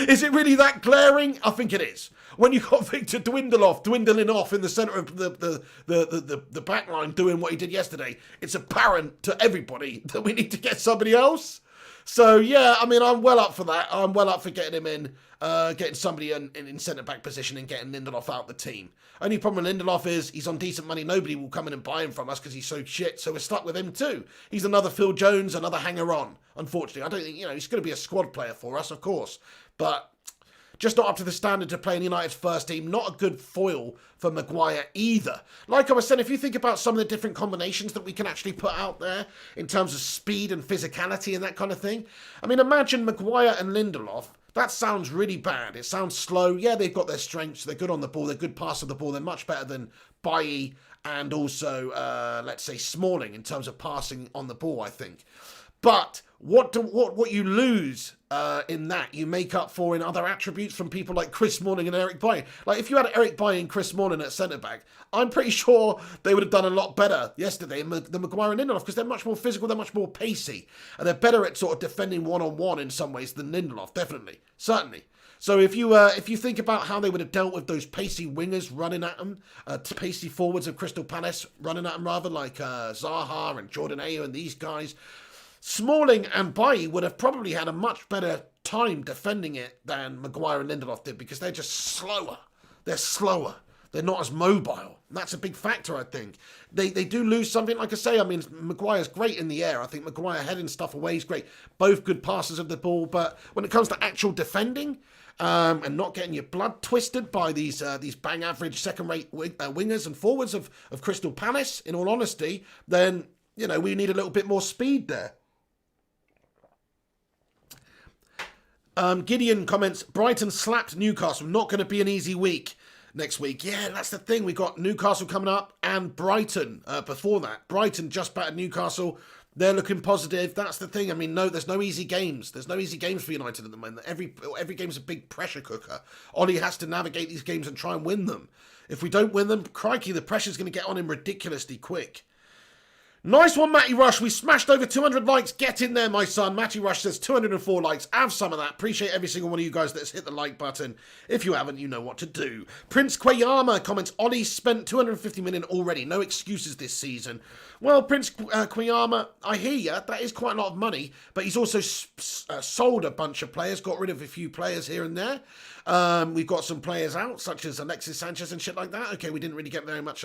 Is it really that glaring? I think it is. When you've got Victor dwindling off in the centre of the back line doing what he did yesterday, it's apparent to everybody that we need to get somebody else. So, yeah, I mean, I'm well up for that. I'm well up for getting him in, getting somebody in centre-back position and getting Lindelof out the team. Only problem with Lindelof is he's on decent money. Nobody will come in and buy him from us because he's so shit, so we're stuck with him too. He's another Phil Jones, another hanger-on, unfortunately. I don't think, he's going to be a squad player for us, of course, but just not up to the standard to play in United's first team. Not a good foil for Maguire either. Like I was saying, if you think about some of the different combinations that we can actually put out there in terms of speed and physicality and that kind of thing. I mean, imagine Maguire and Lindelof. That sounds really bad. It sounds slow. Yeah, they've got their strengths. They're good on the ball. They're good pass of the ball. They're much better than Bailly and also, let's say, Smalling in terms of passing on the ball, I think. But what you lose in that, you make up for in other attributes from people like Chris Smalling and Eric Bailly. Like, if you had Eric Bailly and Chris Smalling at centre-back, I'm pretty sure they would have done a lot better yesterday than Maguire and Lindelof, because they're much more physical, they're much more pacey, and they're better at sort of defending one-on-one in some ways than Lindelof, definitely, certainly. So if you think about how they would have dealt with those pacey wingers running at them, pacey forwards of Crystal Palace running at them rather, like Zaha and Jordan Ayew and these guys, Smalling and Bailly would have probably had a much better time defending it than Maguire and Lindelof did, because they're just slower. They're slower. They're not as mobile. And that's a big factor, I think. They do lose something. Like I say, I mean, Maguire's great in the air. I think Maguire heading stuff away is great. Both good passes of the ball. But when it comes to actual defending and not getting your blood twisted by these bang average second-rate wingers and forwards of Crystal Palace, in all honesty, then, we need a little bit more speed there. Gideon comments, Brighton slapped Newcastle. Not going to be an easy week. next week. Yeah, that's the thing. We got Newcastle coming up and Brighton before that. Brighton just battered Newcastle. They're looking positive. That's the thing. I mean, no, there's no easy games. There's no easy games for United at the moment. Every game's a big pressure cooker. Ollie has to navigate these games and try and win them. If we don't win them, crikey, the pressure's going to get on him ridiculously quick. Nice one, Matty Rush. We smashed over 200 likes. Get in there, my son. Matty Rush says 204 likes. Have some of that. Appreciate every single one of you guys that's hit the like button. If you haven't, you know what to do. Prince Quayama comments, Ollie spent 250 million already. No excuses this season. Well, Prince Quayama, I hear you. That is quite a lot of money. But he's also sold a bunch of players, got rid of a few players here and there. We've got some players out, such as Alexis Sanchez and shit like that. Okay, we didn't really get very much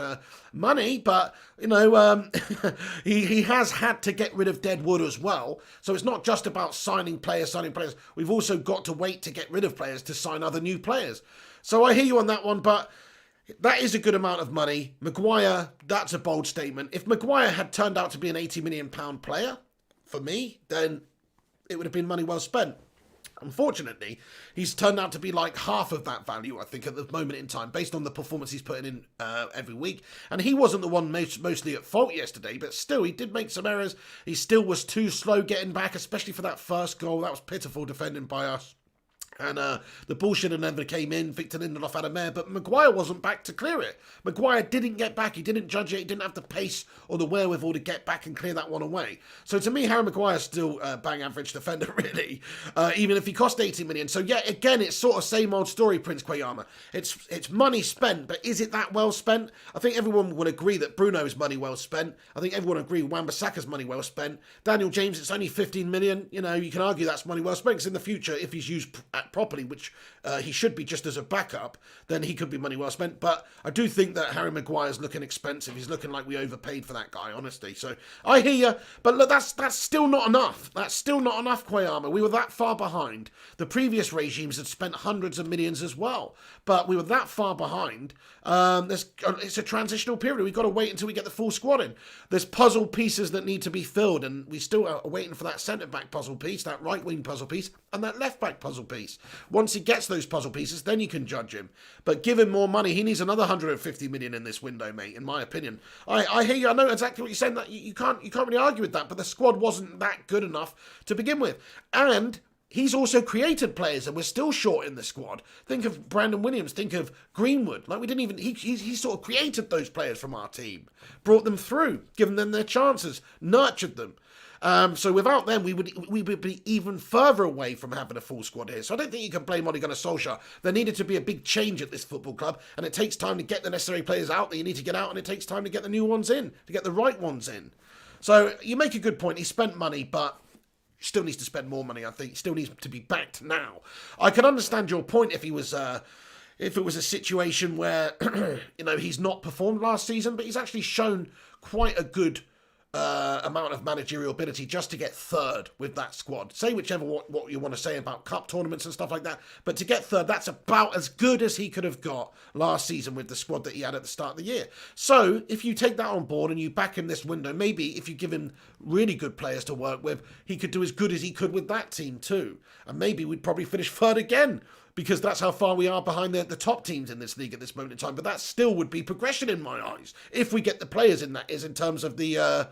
money, but, you know, he has had to get rid of dead wood as well. So it's not just about signing players. We've also got to wait to get rid of players to sign other new players. So I hear you on that one, but that is a good amount of money. Maguire, that's a bold statement. If Maguire had turned out to be an £80 million player, for me, then it would have been money well spent. Unfortunately, he's turned out to be like half of that value, I think, at the moment in time, based on the performance he's putting in every week. And he wasn't the one mostly at fault yesterday, but still, he did make some errors. He still was too slow getting back, especially for that first goal. That was pitiful defending by us. And the bullshit never came in. Victor Lindelof had a mare, but Maguire wasn't back to clear it. Maguire didn't get back. He didn't judge it. He didn't have the pace or the wherewithal to get back and clear that one away. So to me, Harry Maguire's still a bang average defender, really, even if he cost 80 million. So yeah, again, it's sort of same old story, Prince Quayama. It's money spent, but is it that well spent? I think everyone would agree that Bruno's money well spent. I think everyone would agree Wan-Bissaka's money well spent. Daniel James, it's only 15 million. You know, you can argue that's money well spent, because in the future, if he's used properly, which he should be just as a backup, then he could be money well spent. But I do think that Harry Maguire's looking expensive. He's looking like we overpaid for that guy, honestly. So I hear you, but look, that's still not enough. That's still not enough, Quayama. We were that far behind. The previous regimes had spent hundreds of millions as well, but we were that far behind. It's a transitional period. We've got to wait until we get the full squad in. There's puzzle pieces that need to be filled, and we still are waiting for that centre-back puzzle piece, that right-wing puzzle piece, and that left-back puzzle piece. Once he gets those puzzle pieces, then you can judge him. But give him more money. He needs another 150 million in this window, mate, in my opinion. I hear you. I know exactly what you're saying. That you can't really argue with that, but the squad wasn't that good enough to begin with. And he's also created players, and we're still short in the squad. Think of Brandon Williams. Think of Greenwood. Like, we didn't even... He sort of created those players from our team. Brought them through. Given them their chances. Nurtured them. So without them, we would be even further away from having a full squad here. So I don't think you can blame Ole Gunnar Solskjaer. There needed to be a big change at this football club, and it takes time to get the necessary players out that you need to get out, and it takes time to get the new ones in, to get the right ones in. So you make a good point. He spent money, but still needs to spend more money, I think. He still needs to be backed now. I can understand your point if he was... if it was a situation where, you know, he's not performed last season, but he's actually shown quite a good amount of managerial ability just to get third with that squad. Say whichever what you want to say about cup tournaments and stuff like that, but to get third, that's about as good as he could have got last season with the squad that he had at the start of the year. So if you take that on board and you back him this window, maybe if you give him really good players to work with, he could do as good as he could with that team too. And maybe we'd probably finish third again, because that's how far we are behind the top teams in this league at this moment in time. But that still would be progression in my eyes, if we get the players in, that is, in terms of the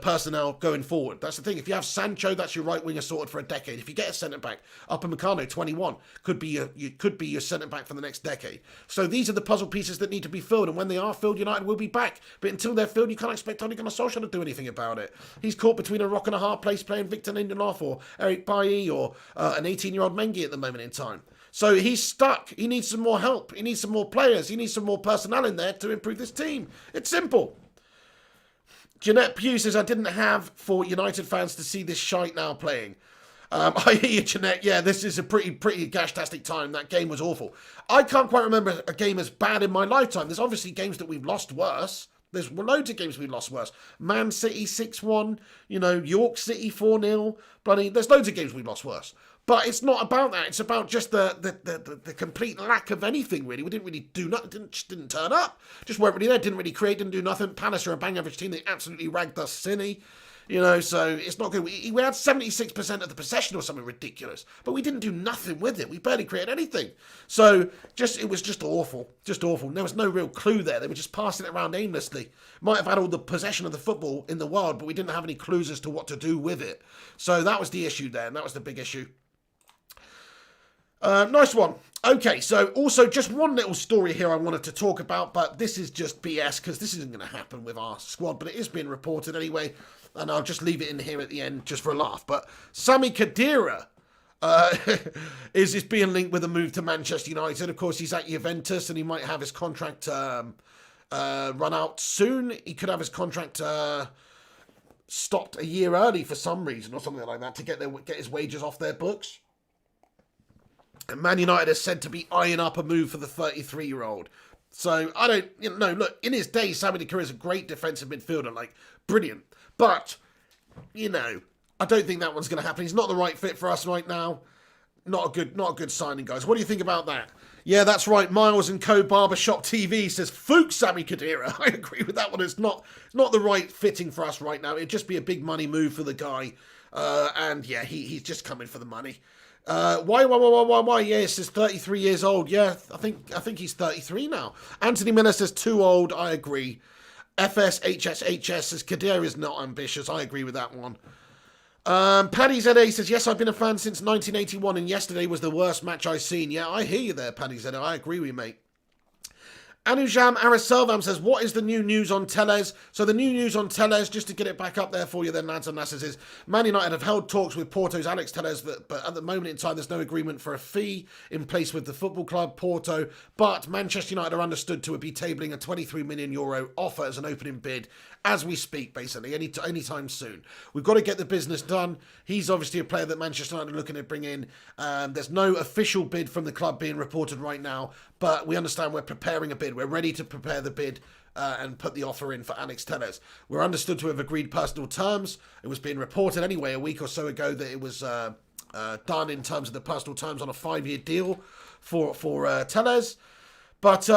personnel going forward. That's the thing. If you have Sancho, that's your right winger sorted for a decade. If you get a centre back, Upamecano, 21, could be your centre back for the next decade. So these are the puzzle pieces that need to be filled, and when they are filled, United will be back. But until they're filled, you can't expect Ole Gunnar Solskjaer to do anything about it. He's caught between a rock and a hard place playing Victor Lindelof or Eric Bailly or an 18-year-old Mengi at the moment in time. So he's stuck. He needs some more help. He needs some more players. He needs some more personnel in there to improve this team. It's simple. Jeanette Pugh says, I didn't have for United fans to see this shite now playing. I hear you, Jeanette. Yeah, this is a pretty gashtastic time. That game was awful. I can't quite remember a game as bad in my lifetime. There's obviously games that we've lost worse. There's loads of games we've lost worse. Man City 6-1, York City 4-0. There's loads of games we've lost worse. But it's not about that. It's about just the complete lack of anything, really. We didn't really do nothing. Didn't turn up. Just weren't really there. Didn't really create. Didn't do nothing. Palace are a bang average team. They absolutely ragged us silly. You know, so it's not good. We had 76% of the possession or something ridiculous, but we didn't do nothing with it. We barely created anything. So it was just awful. Just awful. There was no real clue there. They were just passing it around aimlessly. Might have had all the possession of the football in the world, but we didn't have any clues as to what to do with it. So that was the issue there, and that was the big issue. Nice one. Okay, so also just one little story here I wanted to talk about, but this is just BS because this isn't going to happen with our squad, but it is being reported anyway, and I'll just leave it in here at the end just for a laugh. But Sami Khedira is being linked with a move to Manchester United. Of course, he's at Juventus, and he might have his contract run out soon. He could have his contract stopped a year early for some reason or something like that to get his wages off their books. And Man United is said to be eyeing up a move for the 33-year-old. So, I don't, look, in his day, Sami Khedira is a great defensive midfielder, like, brilliant. But, I don't think that one's going to happen. He's not the right fit for us right now. Not a good signing, guys. What do you think about that? Yeah, that's right. Miles and Co. Barbershop TV says, Fuchs Sami Khedira. I agree with that one. It's not the right fitting for us right now. It'd just be a big money move for the guy. And, yeah, he's just coming for the money. Why? Yes, he's 33 years old. Yeah, I think he's 33 now. Anthony Miller says too old. I agree. FSHSHS says Khedira is not ambitious. I agree with that one. Paddy ZA says, yes, I've been a fan since 1981 and yesterday was the worst match I've seen. Yeah, I hear you there, Paddy ZA. I agree with you, mate. Anujam Araselvam says, what is the new news on Telles? So the new news on Telles, just to get it back up there for you then, lads and lasses, is Man United have held talks with Porto's Alex Telles, but at the moment in time, there's no agreement for a fee in place with the football club, Porto, but Manchester United are understood to be tabling a €23 million offer as an opening bid as we speak, basically, anytime soon. We've got to get the business done. He's obviously a player that Manchester United are looking to bring in. There's no official bid from the club being reported right now, but we understand we're preparing a bid. We're ready to prepare the bid and put the offer in for Alex Telles. We're understood to have agreed personal terms. It was being reported anyway a week or so ago that it was done in terms of the personal terms on a 5-year deal for Telles. But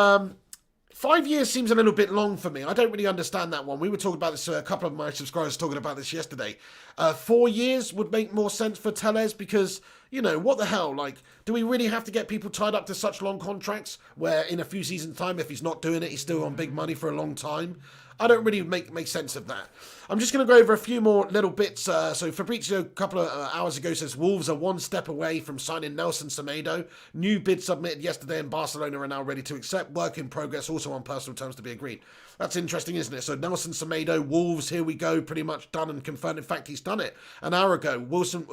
5 years seems a little bit long for me. I don't really understand that one. We were talking about this, a couple of my subscribers talking about this yesterday. 4 years would make more sense for Telles because, what the hell? Like, do we really have to get people tied up to such long contracts where in a few seasons' time, if he's not doing it, he's still on big money for a long time? I don't really make sense of that. I'm just going to go over a few more little bits. So Fabrizio, a couple of hours ago, says Wolves are one step away from signing Nelson Semedo. New bid submitted yesterday and Barcelona are now ready to accept. Work in progress, also on personal terms to be agreed. That's interesting, isn't it? So Nelson Semedo, Wolves, here we go, pretty much done and confirmed. In fact, he's done it an hour ago. Nelson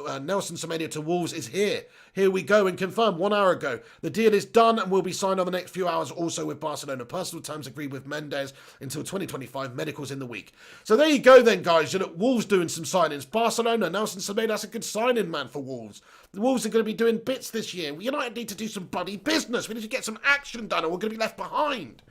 Semedo to Wolves is here. Here we go and confirmed 1 hour ago. The deal is done and will be signed on the next few hours also with Barcelona. Personal terms agreed with Mendes until 2025. Medicals in the week. So there you go then, guys. Wolves doing some signings. Barcelona, Nelson Semedo, that's a good signing, man, for Wolves. The Wolves are going to be doing bits this year. United need to do some bloody business. We need to get some action done or we're going to be left behind.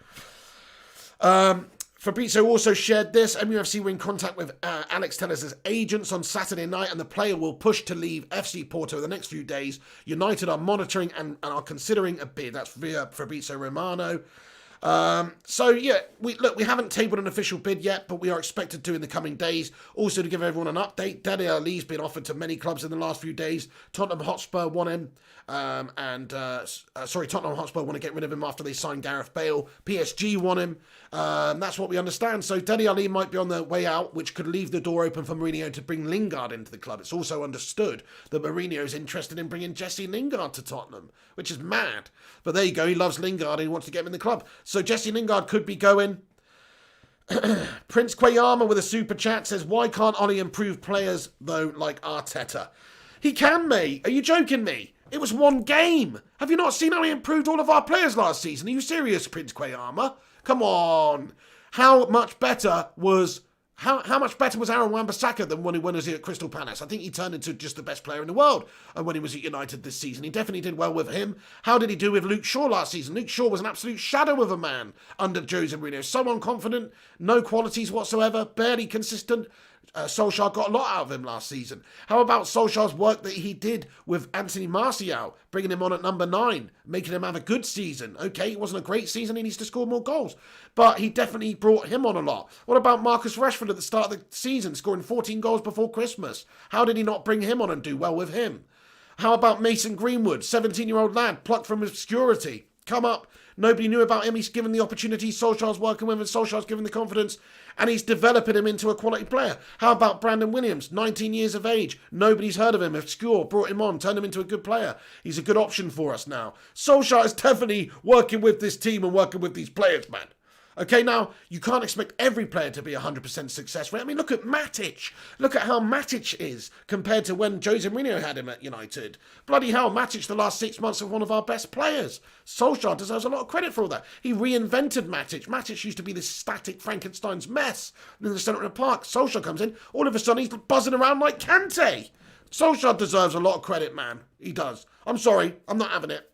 Fabrizio also shared this. MUFC were in contact with Alex Telles' agents on Saturday night and the player will push to leave FC Porto in the next few days. United are monitoring and are considering a bid. That's via Fabrizio Romano. So yeah, we haven't tabled an official bid yet, but we are expected to in the coming days. Also to give everyone an update, Dele Alli's been offered to many clubs in the last few days. Tottenham Hotspur want him, Tottenham Hotspur want to get rid of him after they signed Gareth Bale. PSG want him. That's what we understand. So Dele Alli might be on the way out, which could leave the door open for Mourinho to bring Lingard into the club. It's also understood that Mourinho is interested in bringing Jesse Lingard to Tottenham, which is mad. But there you go. He loves Lingard and he wants to get him in the club. So Jesse Lingard could be going. Prince Quayama with a super chat says, why can't Ollie improve players, though, like Arteta? He can, mate. Are you joking me? It was one game. Have you not seen how he improved all of our players last season? Are you serious, Prince Quayama? Come on. How much better was Aaron Wan-Bissaka than when he was at Crystal Palace? I think he turned into just the best player in the world when he was at United this season. He definitely did well with him. How did he do with Luke Shaw last season? Luke Shaw was an absolute shadow of a man under Jose Mourinho. So unconfident, no qualities whatsoever, barely consistent. Solskjaer got a lot out of him last season. How about Solskjaer's work that he did with Anthony Martial, bringing him on at number 9, making him have a good season? Okay, it wasn't a great season, he needs to score more goals, but he definitely brought him on a lot. What about Marcus Rashford at the start of the season, scoring 14 goals before Christmas? How did he not bring him on and do well with him? How about Mason Greenwood, 17-year-old lad, plucked from obscurity, come up, nobody knew about him, he's given the opportunity, Solskjaer's working with him, Solskjaer's given the confidence, and he's developing him into a quality player. How about Brandon Williams, 19 years of age, nobody's heard of him, obscure, brought him on, turned him into a good player. He's a good option for us now. Solskjaer is definitely working with this team and working with these players, man. Okay, now, you can't expect every player to be 100% success rate. I mean, look at Matic. Look at how Matic is compared to when Jose Mourinho had him at United. Bloody hell, Matic, the last 6 months, of one of our best players. Solskjaer deserves a lot of credit for all that. He reinvented Matic. Matic used to be this static Frankenstein's mess in the centre of the park. Solskjaer comes in, all of a sudden he's buzzing around like Kante. Solskjaer deserves a lot of credit, man. He does. I'm sorry, I'm not having it.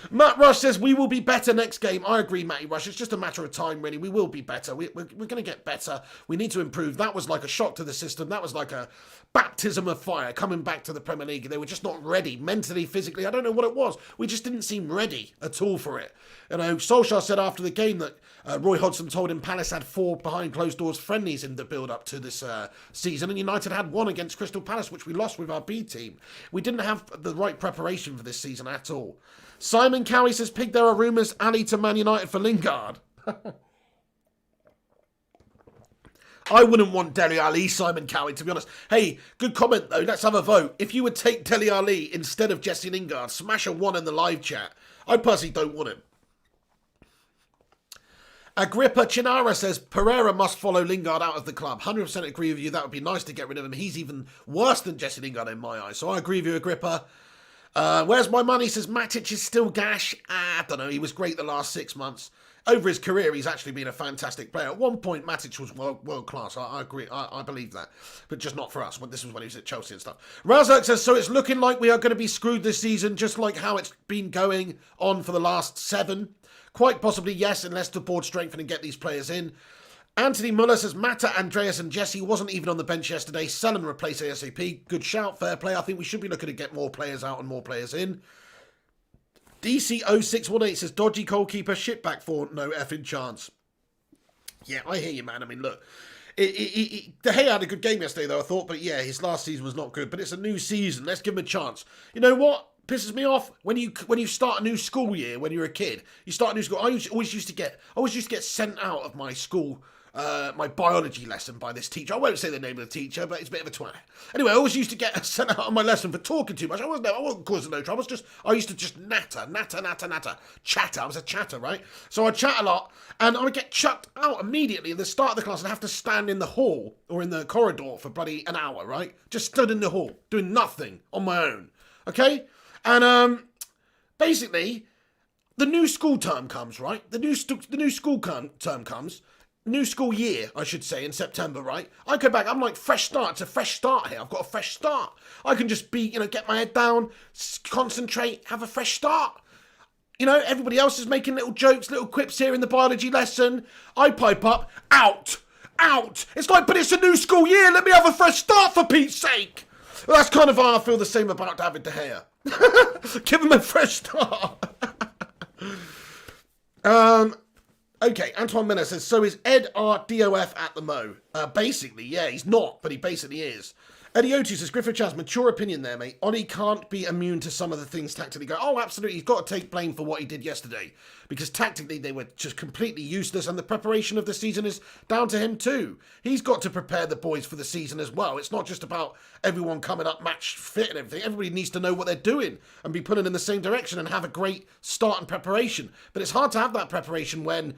Matt Rush says, we will be better next game. I agree, Matty Rush. It's just a matter of time, really. We will be better. We're going to get better. We need to improve. That was like a shock to the system. That was like a baptism of fire coming back to the Premier League. They were just not ready, mentally, physically. I don't know what it was. We just didn't seem ready at all for it. You know, Solskjaer said after the game that Roy Hodgson told him Palace had 4 behind closed doors friendlies in the build-up to this season, and United had 1 against Crystal Palace, which we lost with our B team. We didn't have the right preparation for this season at all. Simon Cowie says, Pig, there are rumours Ali to Man United for Lingard. I wouldn't want Dele Alli, Simon Cowie, to be honest. Hey, good comment, though. Let's have a vote. If you would take Dele Alli instead of Jesse Lingard, smash a 1 in the live chat. I personally don't want him. Agrippa Chinara says, Pereira must follow Lingard out of the club. 100% agree with you. That would be nice to get rid of him. He's even worse than Jesse Lingard in my eyes. So I agree with you, Agrippa. Where's my money? Says Matic is still gash. I don't know. He was great the last 6 months. Over his career, he's actually been a fantastic player. At one point, Matic was world class. I agree. I believe that. But just not for us. This was when he was at Chelsea and stuff. Razak says, so it's looking like we are going to be screwed this season, just like how it's been going on for the last 7. Quite possibly, yes, unless the board strengthen and get these players in. Anthony Muller says, Mata, Andreas and Jesse wasn't even on the bench yesterday. Sell and replace ASAP. Good shout, fair play. I think we should be looking to get more players out and more players in. DC0618 says, dodgy goalkeeper, shit back for no effing chance. Yeah, I hear you, man. I mean, look, De Gea had a good game yesterday, though, I thought. But yeah, his last season was not good. But it's a new season. Let's give him a chance. You know what pisses me off? When you start a new school year, when you're a kid, you start a new school. I always used to get sent out of my school, my biology lesson by this teacher. I won't say the name of the teacher, but it's a bit of a twat. Anyway, I always used to get sent out of my lesson for talking too much. I wasn't causing no trouble. I used to just natter. Chatter. I was a chatter, right? So I'd chat a lot, and I would get chucked out immediately at the start of the class and have to stand in the hall or in the corridor for bloody an hour, right? Just stood in the hall, doing nothing on my own. Okay? And basically, the new school term comes, right? The new school term comes. New school year, I should say, in September, right? I go back, I'm like, fresh start. It's a fresh start here. I've got a fresh start. I can just be, get my head down, concentrate, have a fresh start. Everybody else is making little jokes, little quips here in the biology lesson. I pipe up, out. It's like, but it's a new school year. Let me have a fresh start, for Pete's sake. Well, that's kind of how I feel the same about David De Gea. Give him a fresh start. Okay, Antoine Miller says, so is Ed RDOF at the Mo? Basically, yeah, he's not, but he basically is. Eddie O2 says, Griffith Chaz, mature opinion there, mate. Ollie can't be immune to some of the things tactically go. Oh, absolutely, he's got to take blame for what he did yesterday. Because tactically, they were just completely useless, and the preparation of the season is down to him too. He's got to prepare the boys for the season as well. It's not just about everyone coming up match fit and everything. Everybody needs to know what they're doing and be pulling in the same direction and have a great start and preparation. But it's hard to have that preparation when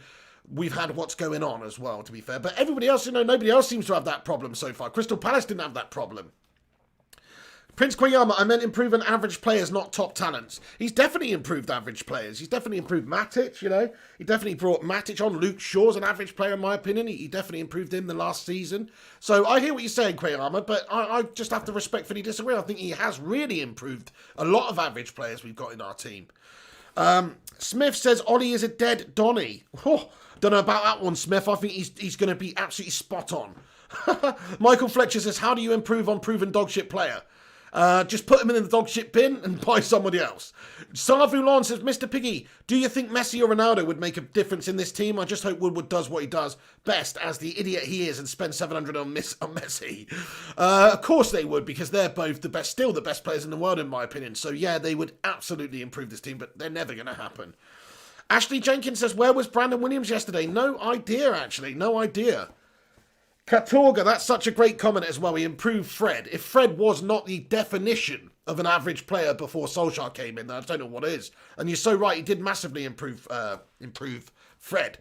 we've had what's going on as well, to be fair. But everybody else, nobody else seems to have that problem so far. Crystal Palace didn't have that problem. Prince Koyama, I meant improving average players, not top talents. He's definitely improved average players. He's definitely improved Matic, He definitely brought Matic on. Luke Shaw's an average player, in my opinion. He definitely improved him the last season. So I hear what you're saying, Koyama, but I just have to respectfully disagree. I think he has really improved a lot of average players we've got in our team. Smith says, Ollie is a dead Donny. Oh, don't know about that one, Smith. I think he's going to be absolutely spot on. Michael Fletcher says, how do you improve on proven dogshit player? Just put him in the dogshit bin and buy somebody else. Savu Lon says, Mr. Piggy, do you think Messi or Ronaldo would make a difference in this team? I just hope Woodward does what he does best as the idiot he is and spends 700 on Messi. Of course they would, because they're both the best, still the best players in the world in my opinion. So yeah, they would absolutely improve this team, but they're never going to happen. Ashley Jenkins says, where was Brandon Williams yesterday? No idea, actually. No idea. Katorga, that's such a great comment as well. He improved Fred. If Fred was not the definition of an average player before Solskjaer came in, I don't know what is. And you're so right, he did massively improve Fred.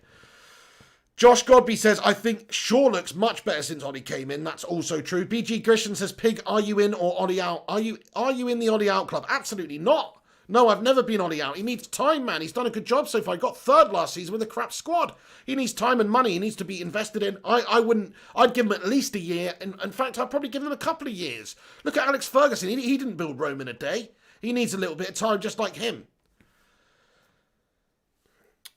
Josh Godby says, I think Shaw looks much better since Ollie came in. That's also true. BG Grisham says, Pig, are you in or Ollie out? Are you in the Ollie out club? Absolutely not. No, I've never been Ollie out. He needs time, man. He's done a good job so far. He got third last season with a crap squad. He needs time and money. He needs to be invested in. I'd give him at least a year. In fact, I'd probably give him a couple of years. Look at Alex Ferguson. He didn't build Rome in a day. He needs a little bit of time, just like him.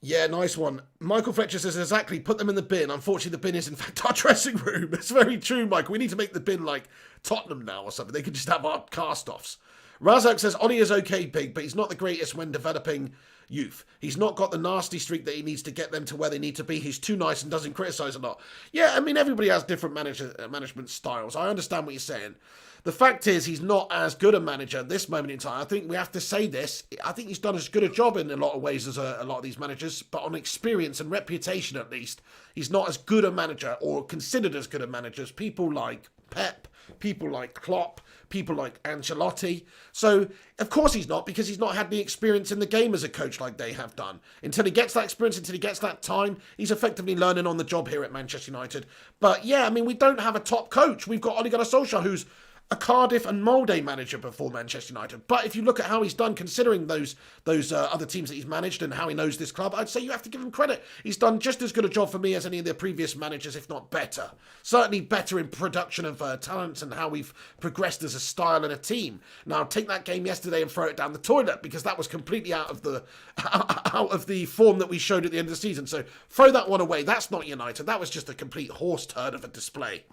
Yeah, nice one. Michael Fletcher says, exactly, put them in the bin. Unfortunately, the bin is, in fact, our dressing room. It's very true, Michael. We need to make the bin like Tottenham now or something. They could just have our cast-offs. Razak says, Ollie is okay, Pig, but he's not the greatest when developing youth. He's not got the nasty streak that he needs to get them to where they need to be. He's too nice and doesn't criticise a lot. Yeah, I mean, everybody has different management styles. I understand what you're saying. The fact is, he's not as good a manager at this moment in time. I think we have to say this. I think he's done as good a job in a lot of ways as a lot of these managers, but on experience and reputation at least, he's not as good a manager or considered as good a manager as people like Pep, people like Klopp, people like Ancelotti. So, of course he's not, because he's not had the experience in the game as a coach like they have done. Until he gets that experience, until he gets that time, he's effectively learning on the job here at Manchester United. But yeah, I mean, we don't have a top coach. We've got Ole Gunnar Solskjaer, who's a Cardiff and Molde manager before Manchester United. But if you look at how he's done, considering those other teams that he's managed and how he knows this club, I'd say you have to give him credit. He's done just as good a job for me as any of the previous managers, if not better. Certainly better in production of talents and how we've progressed as a style and a team. Now, take that game yesterday and throw it down the toilet, because that was completely out of the form that we showed at the end of the season. So throw that one away. That's not United. That was just a complete horse turd of a display.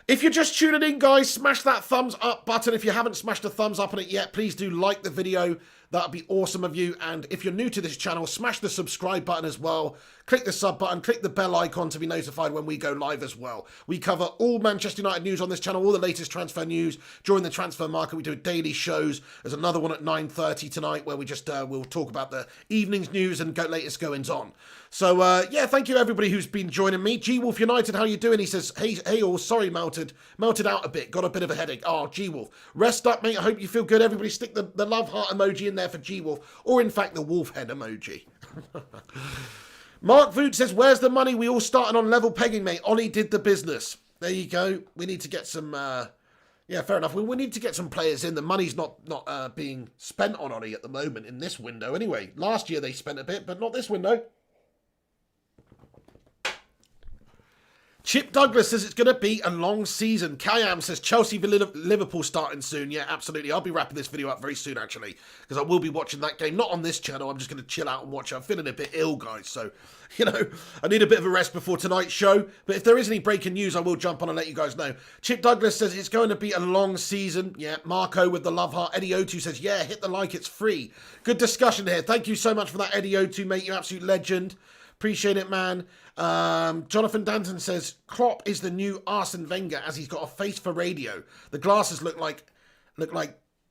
If you're just tuning in, guys, smash that thumbs up button. If you haven't smashed a thumbs up on it yet, please do like the video. That'd be awesome of you. And if you're new to this channel, smash the subscribe button as well. Click the sub button, click the bell icon to be notified when we go live as well. We cover all Manchester United news on this channel, all the latest transfer news during the transfer market. We do daily shows. There's another one at 9:30 tonight where we just we'll talk about the evening's news and latest goings on. So, yeah, thank you everybody who's been joining me. G-Wolf United, how you doing? He says, hey all, sorry, melted out a bit, got a bit of a headache. Oh, G-Wolf, rest up, mate. I hope you feel good. Everybody stick the love heart emoji in there for G-Wolf, or in fact, the wolf head emoji. Mark Voot says, where's the money? We all started on level pegging, mate. Ollie did the business. There you go. We need to get some... yeah, fair enough. We need to get some players in. The money's not being spent on Ollie at the moment in this window. Anyway, last year they spent a bit, but not this window. Chip Douglas says it's going to be a long season. Kayam says Chelsea Liverpool starting soon. Yeah, absolutely. I'll be wrapping this video up very soon, actually, because I will be watching that game. Not on this channel. I'm just going to chill out and watch it. I'm feeling a bit ill, guys. So, you know, I need a bit of a rest before tonight's show. But if there is any breaking news, I will jump on and let you guys know. Chip Douglas says it's going to be a long season. Yeah, Marco with the love heart. Eddie O2 says, yeah, hit the like. It's free. Good discussion here. Thank you so much for that, Eddie O2, mate. You're an absolute legend. Appreciate it, man. Jonathan Danton says, Klopp is the new Arsene Wenger as he's got a face for radio. The glasses look like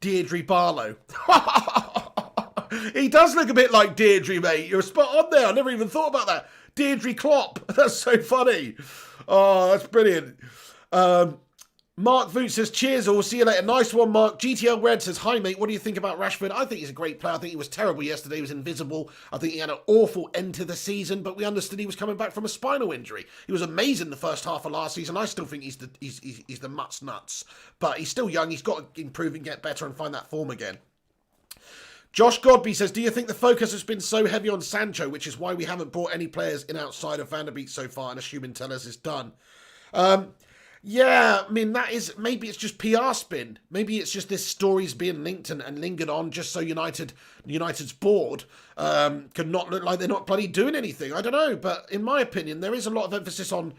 Deirdre Barlow. He does look a bit like Deirdre, mate. You're spot on there. I never even thought about that. Deirdre Klopp. That's so funny. Oh, that's brilliant. Mark Voot says, cheers all, see you later. Nice one, Mark. GTL Red says, hi, mate, what do you think about Rashford? I think he's a great player. I think he was terrible yesterday. He was invisible. I think he had an awful end to the season, but we understood he was coming back from a spinal injury. He was amazing the first half of last season. I still think he's the mutt's nuts, but he's still young. He's got to improve and get better and find that form again. Josh Godby says, do you think the focus has been so heavy on Sancho, which is why we haven't brought any players in outside of Van der Beek so far, and assuming Tellers is done? Yeah, I mean, maybe it's just PR spin. Maybe it's just this story's being linked and lingered on just so United's board can not look like they're not bloody doing anything. I don't know, but in my opinion, there is a lot of emphasis on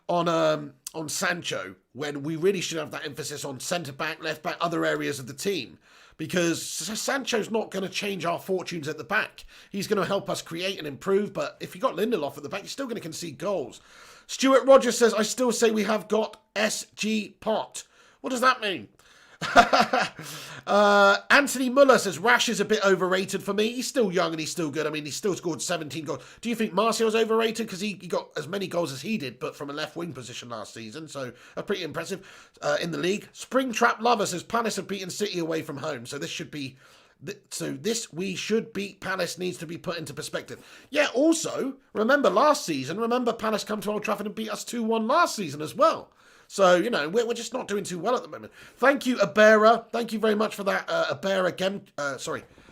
on Sancho when we really should have that emphasis on centre-back, left-back, other areas of the team. Because Sancho's not going to change our fortunes at the back. He's going to help us create and improve, but if you got Lindelof at the back, you're still going to concede goals. Stuart Rogers says, I still say we have got SG Pot. What does that mean? Anthony Muller says Rash is a bit overrated for me. He's still young and he's still good. I mean, he still scored 17 goals. Do you think Martial's overrated? Because he got as many goals as he did, but from a left wing position last season. So pretty impressive in the league. Springtrap Lover says Palace have beaten City away from home. So this should be... we should beat Palace needs to be put into perspective. Yeah, also, remember last season, Palace come to Old Trafford and beat us 2-1 last season as well. So, you know, we're just not doing too well at the moment. Thank you, Abera. Thank you very much for that, Abera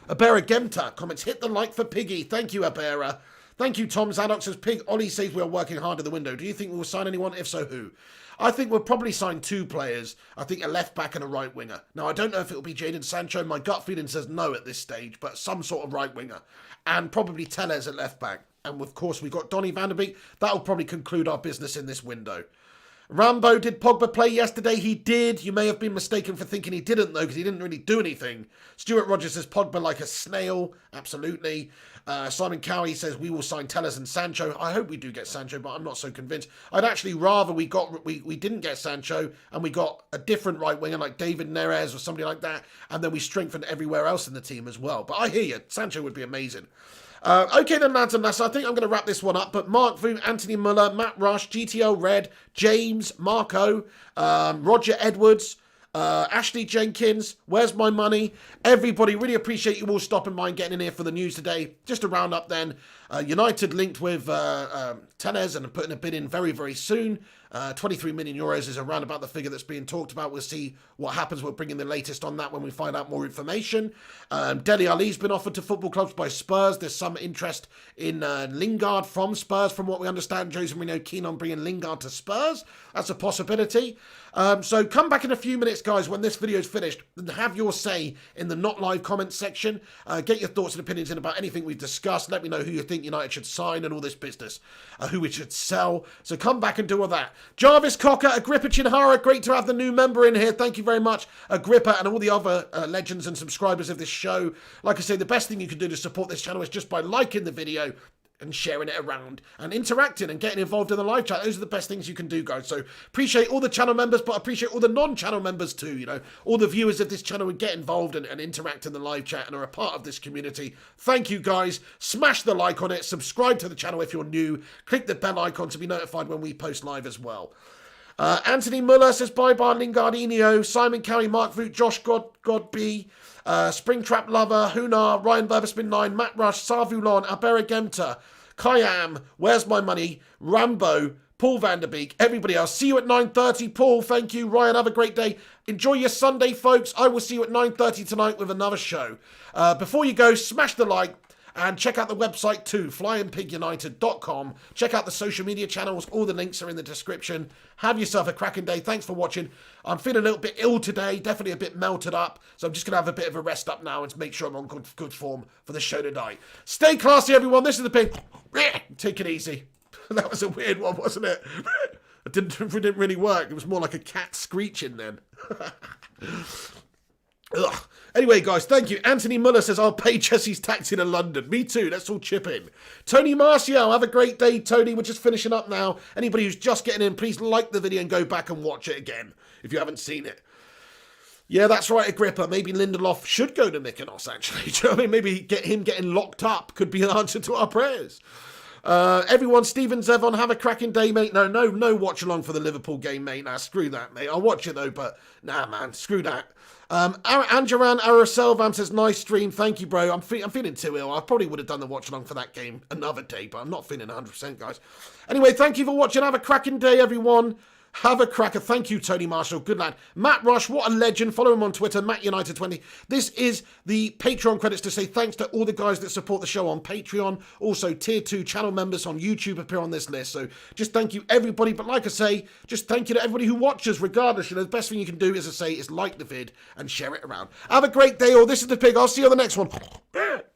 Gemta comments. Hit the like for Piggy. Thank you, Abera. Thank you, Tom Zadok says, Pig, Ollie says we are working hard in the window. Do you think we will sign anyone? If so, who? I think we'll probably sign 2 players. I think a left back and a right winger. Now, I don't know if it'll be Jadon Sancho. My gut feeling says no at this stage, but some sort of right winger. And probably Tellez at left back. And of course, we've got Donny van der Beek. That'll probably conclude our business in this window. Rambo, did Pogba play yesterday? He did. You may have been mistaken for thinking he didn't, though, because he didn't really do anything. Stuart Rogers says Pogba like a snail. Absolutely. Simon Cowie says we will sign Tellez and Sancho. I hope we do get Sancho, but I'm not so convinced. I'd actually rather we didn't get Sancho and we got a different right winger like David Neres or somebody like that, and then we strengthened everywhere else in the team as well. But I hear you. Sancho would be amazing. Okay then, lads and lads, I think I'm going to wrap this one up, but Mark Vu, Anthony Muller, Matt Rush, GTL Red, James, Marco, Roger Edwards, Ashley Jenkins, Where's My Money? Everybody, really appreciate you all stopping by and getting in here for the news today. Just to round up then, United linked with Tellez and putting a bid in very, very soon. 23 million euros is around about the figure that's being talked about. We'll see what happens. We'll bring in the latest on that when we find out more information. Dele Alli's been offered to football clubs by Spurs. There's some interest in Lingard from Spurs. From what we understand, Jose Mourinho keen on bringing Lingard to Spurs. That's a possibility. So come back in a few minutes, guys, when this video is finished, and have your say in the not live comments section. Get your thoughts and opinions in about anything we've discussed. Let me know who you think United should sign and all this business, who we should sell. So come back and do all that. Jarvis Cocker, Agrippa Chinhara, great to have the new member in here. Thank you very much, Agrippa, and all the other legends and subscribers of this show. Like I say, the best thing you can do to support this channel is just by liking the video and sharing it around and interacting and getting involved in the live chat. Those are the best things you can do, guys. So appreciate all the channel members, but appreciate all the non-channel members too. You know, all the viewers of this channel would get involved and interact in the live chat and are a part of this community. Thank you, guys. Smash the like on it. Subscribe to the channel if you're new. Click the bell icon to be notified when we post live as well. Anthony Muller says bye-bye Lingardinho. Simon Cowie, Mark Voot, Josh Godby, Springtrap Lover, Hunar, Ryan Burberspin 9, Matt Rush, Sarvulon, Abera Gemta, Kayam, Where's My Money, Rambo, Paul van der Beek, everybody else. See you at 9:30. Paul, thank you. Ryan, have a great day. Enjoy your Sunday, folks. I will see you at 9:30 tonight with another show. Before you go, smash the like. And check out the website too, flyandpigunited.com. Check out the social media channels. All the links are in the description. Have yourself a cracking day. Thanks for watching. I'm feeling a little bit ill today, definitely a bit melted up. So I'm just going to have a bit of a rest up now and make sure I'm on good form for the show tonight. Stay classy, everyone. This is the Pig. Take it easy. That was a weird one, wasn't it? It didn't really work. It was more like a cat screeching then. Ugh. Anyway, guys, thank you. Anthony Muller says, I'll pay Jesse's taxi to London. Me too. Let's all chip in. Tony Marcial, have a great day, Tony. We're just finishing up now. Anybody who's just getting in, please like the video and go back and watch it again if you haven't seen it. Yeah, that's right, Agrippa. Maybe Lindelof should go to Mykonos, actually. Do you know what I mean? Maybe him getting locked up could be an answer to our prayers. Everyone, Stephen Zevon, have a cracking day, mate. No watch along for the Liverpool game, mate. Nah, screw that, mate. I'll watch it, though, but nah, man, screw that. Anjaran Araselvam says, nice stream. Thank you, bro. I'm feeling too ill. I probably would have done the watch along for that game another day, but I'm not feeling 100%, guys. Anyway, thank you for watching. Have a cracking day, everyone. Have a cracker. Thank you, Tony Marshall. Good lad. Matt Rush, what a legend. Follow him on Twitter, MattUnited20. This is the Patreon credits to say thanks to all the guys that support the show on Patreon. Also, Tier 2 channel members on YouTube appear on this list. So just thank you, everybody. But like I say, just thank you to everybody who watches, regardless. You know, the best thing you can do, as I say, is like the vid and share it around. Have a great day, all. This is the Pig. I'll see you on the next one.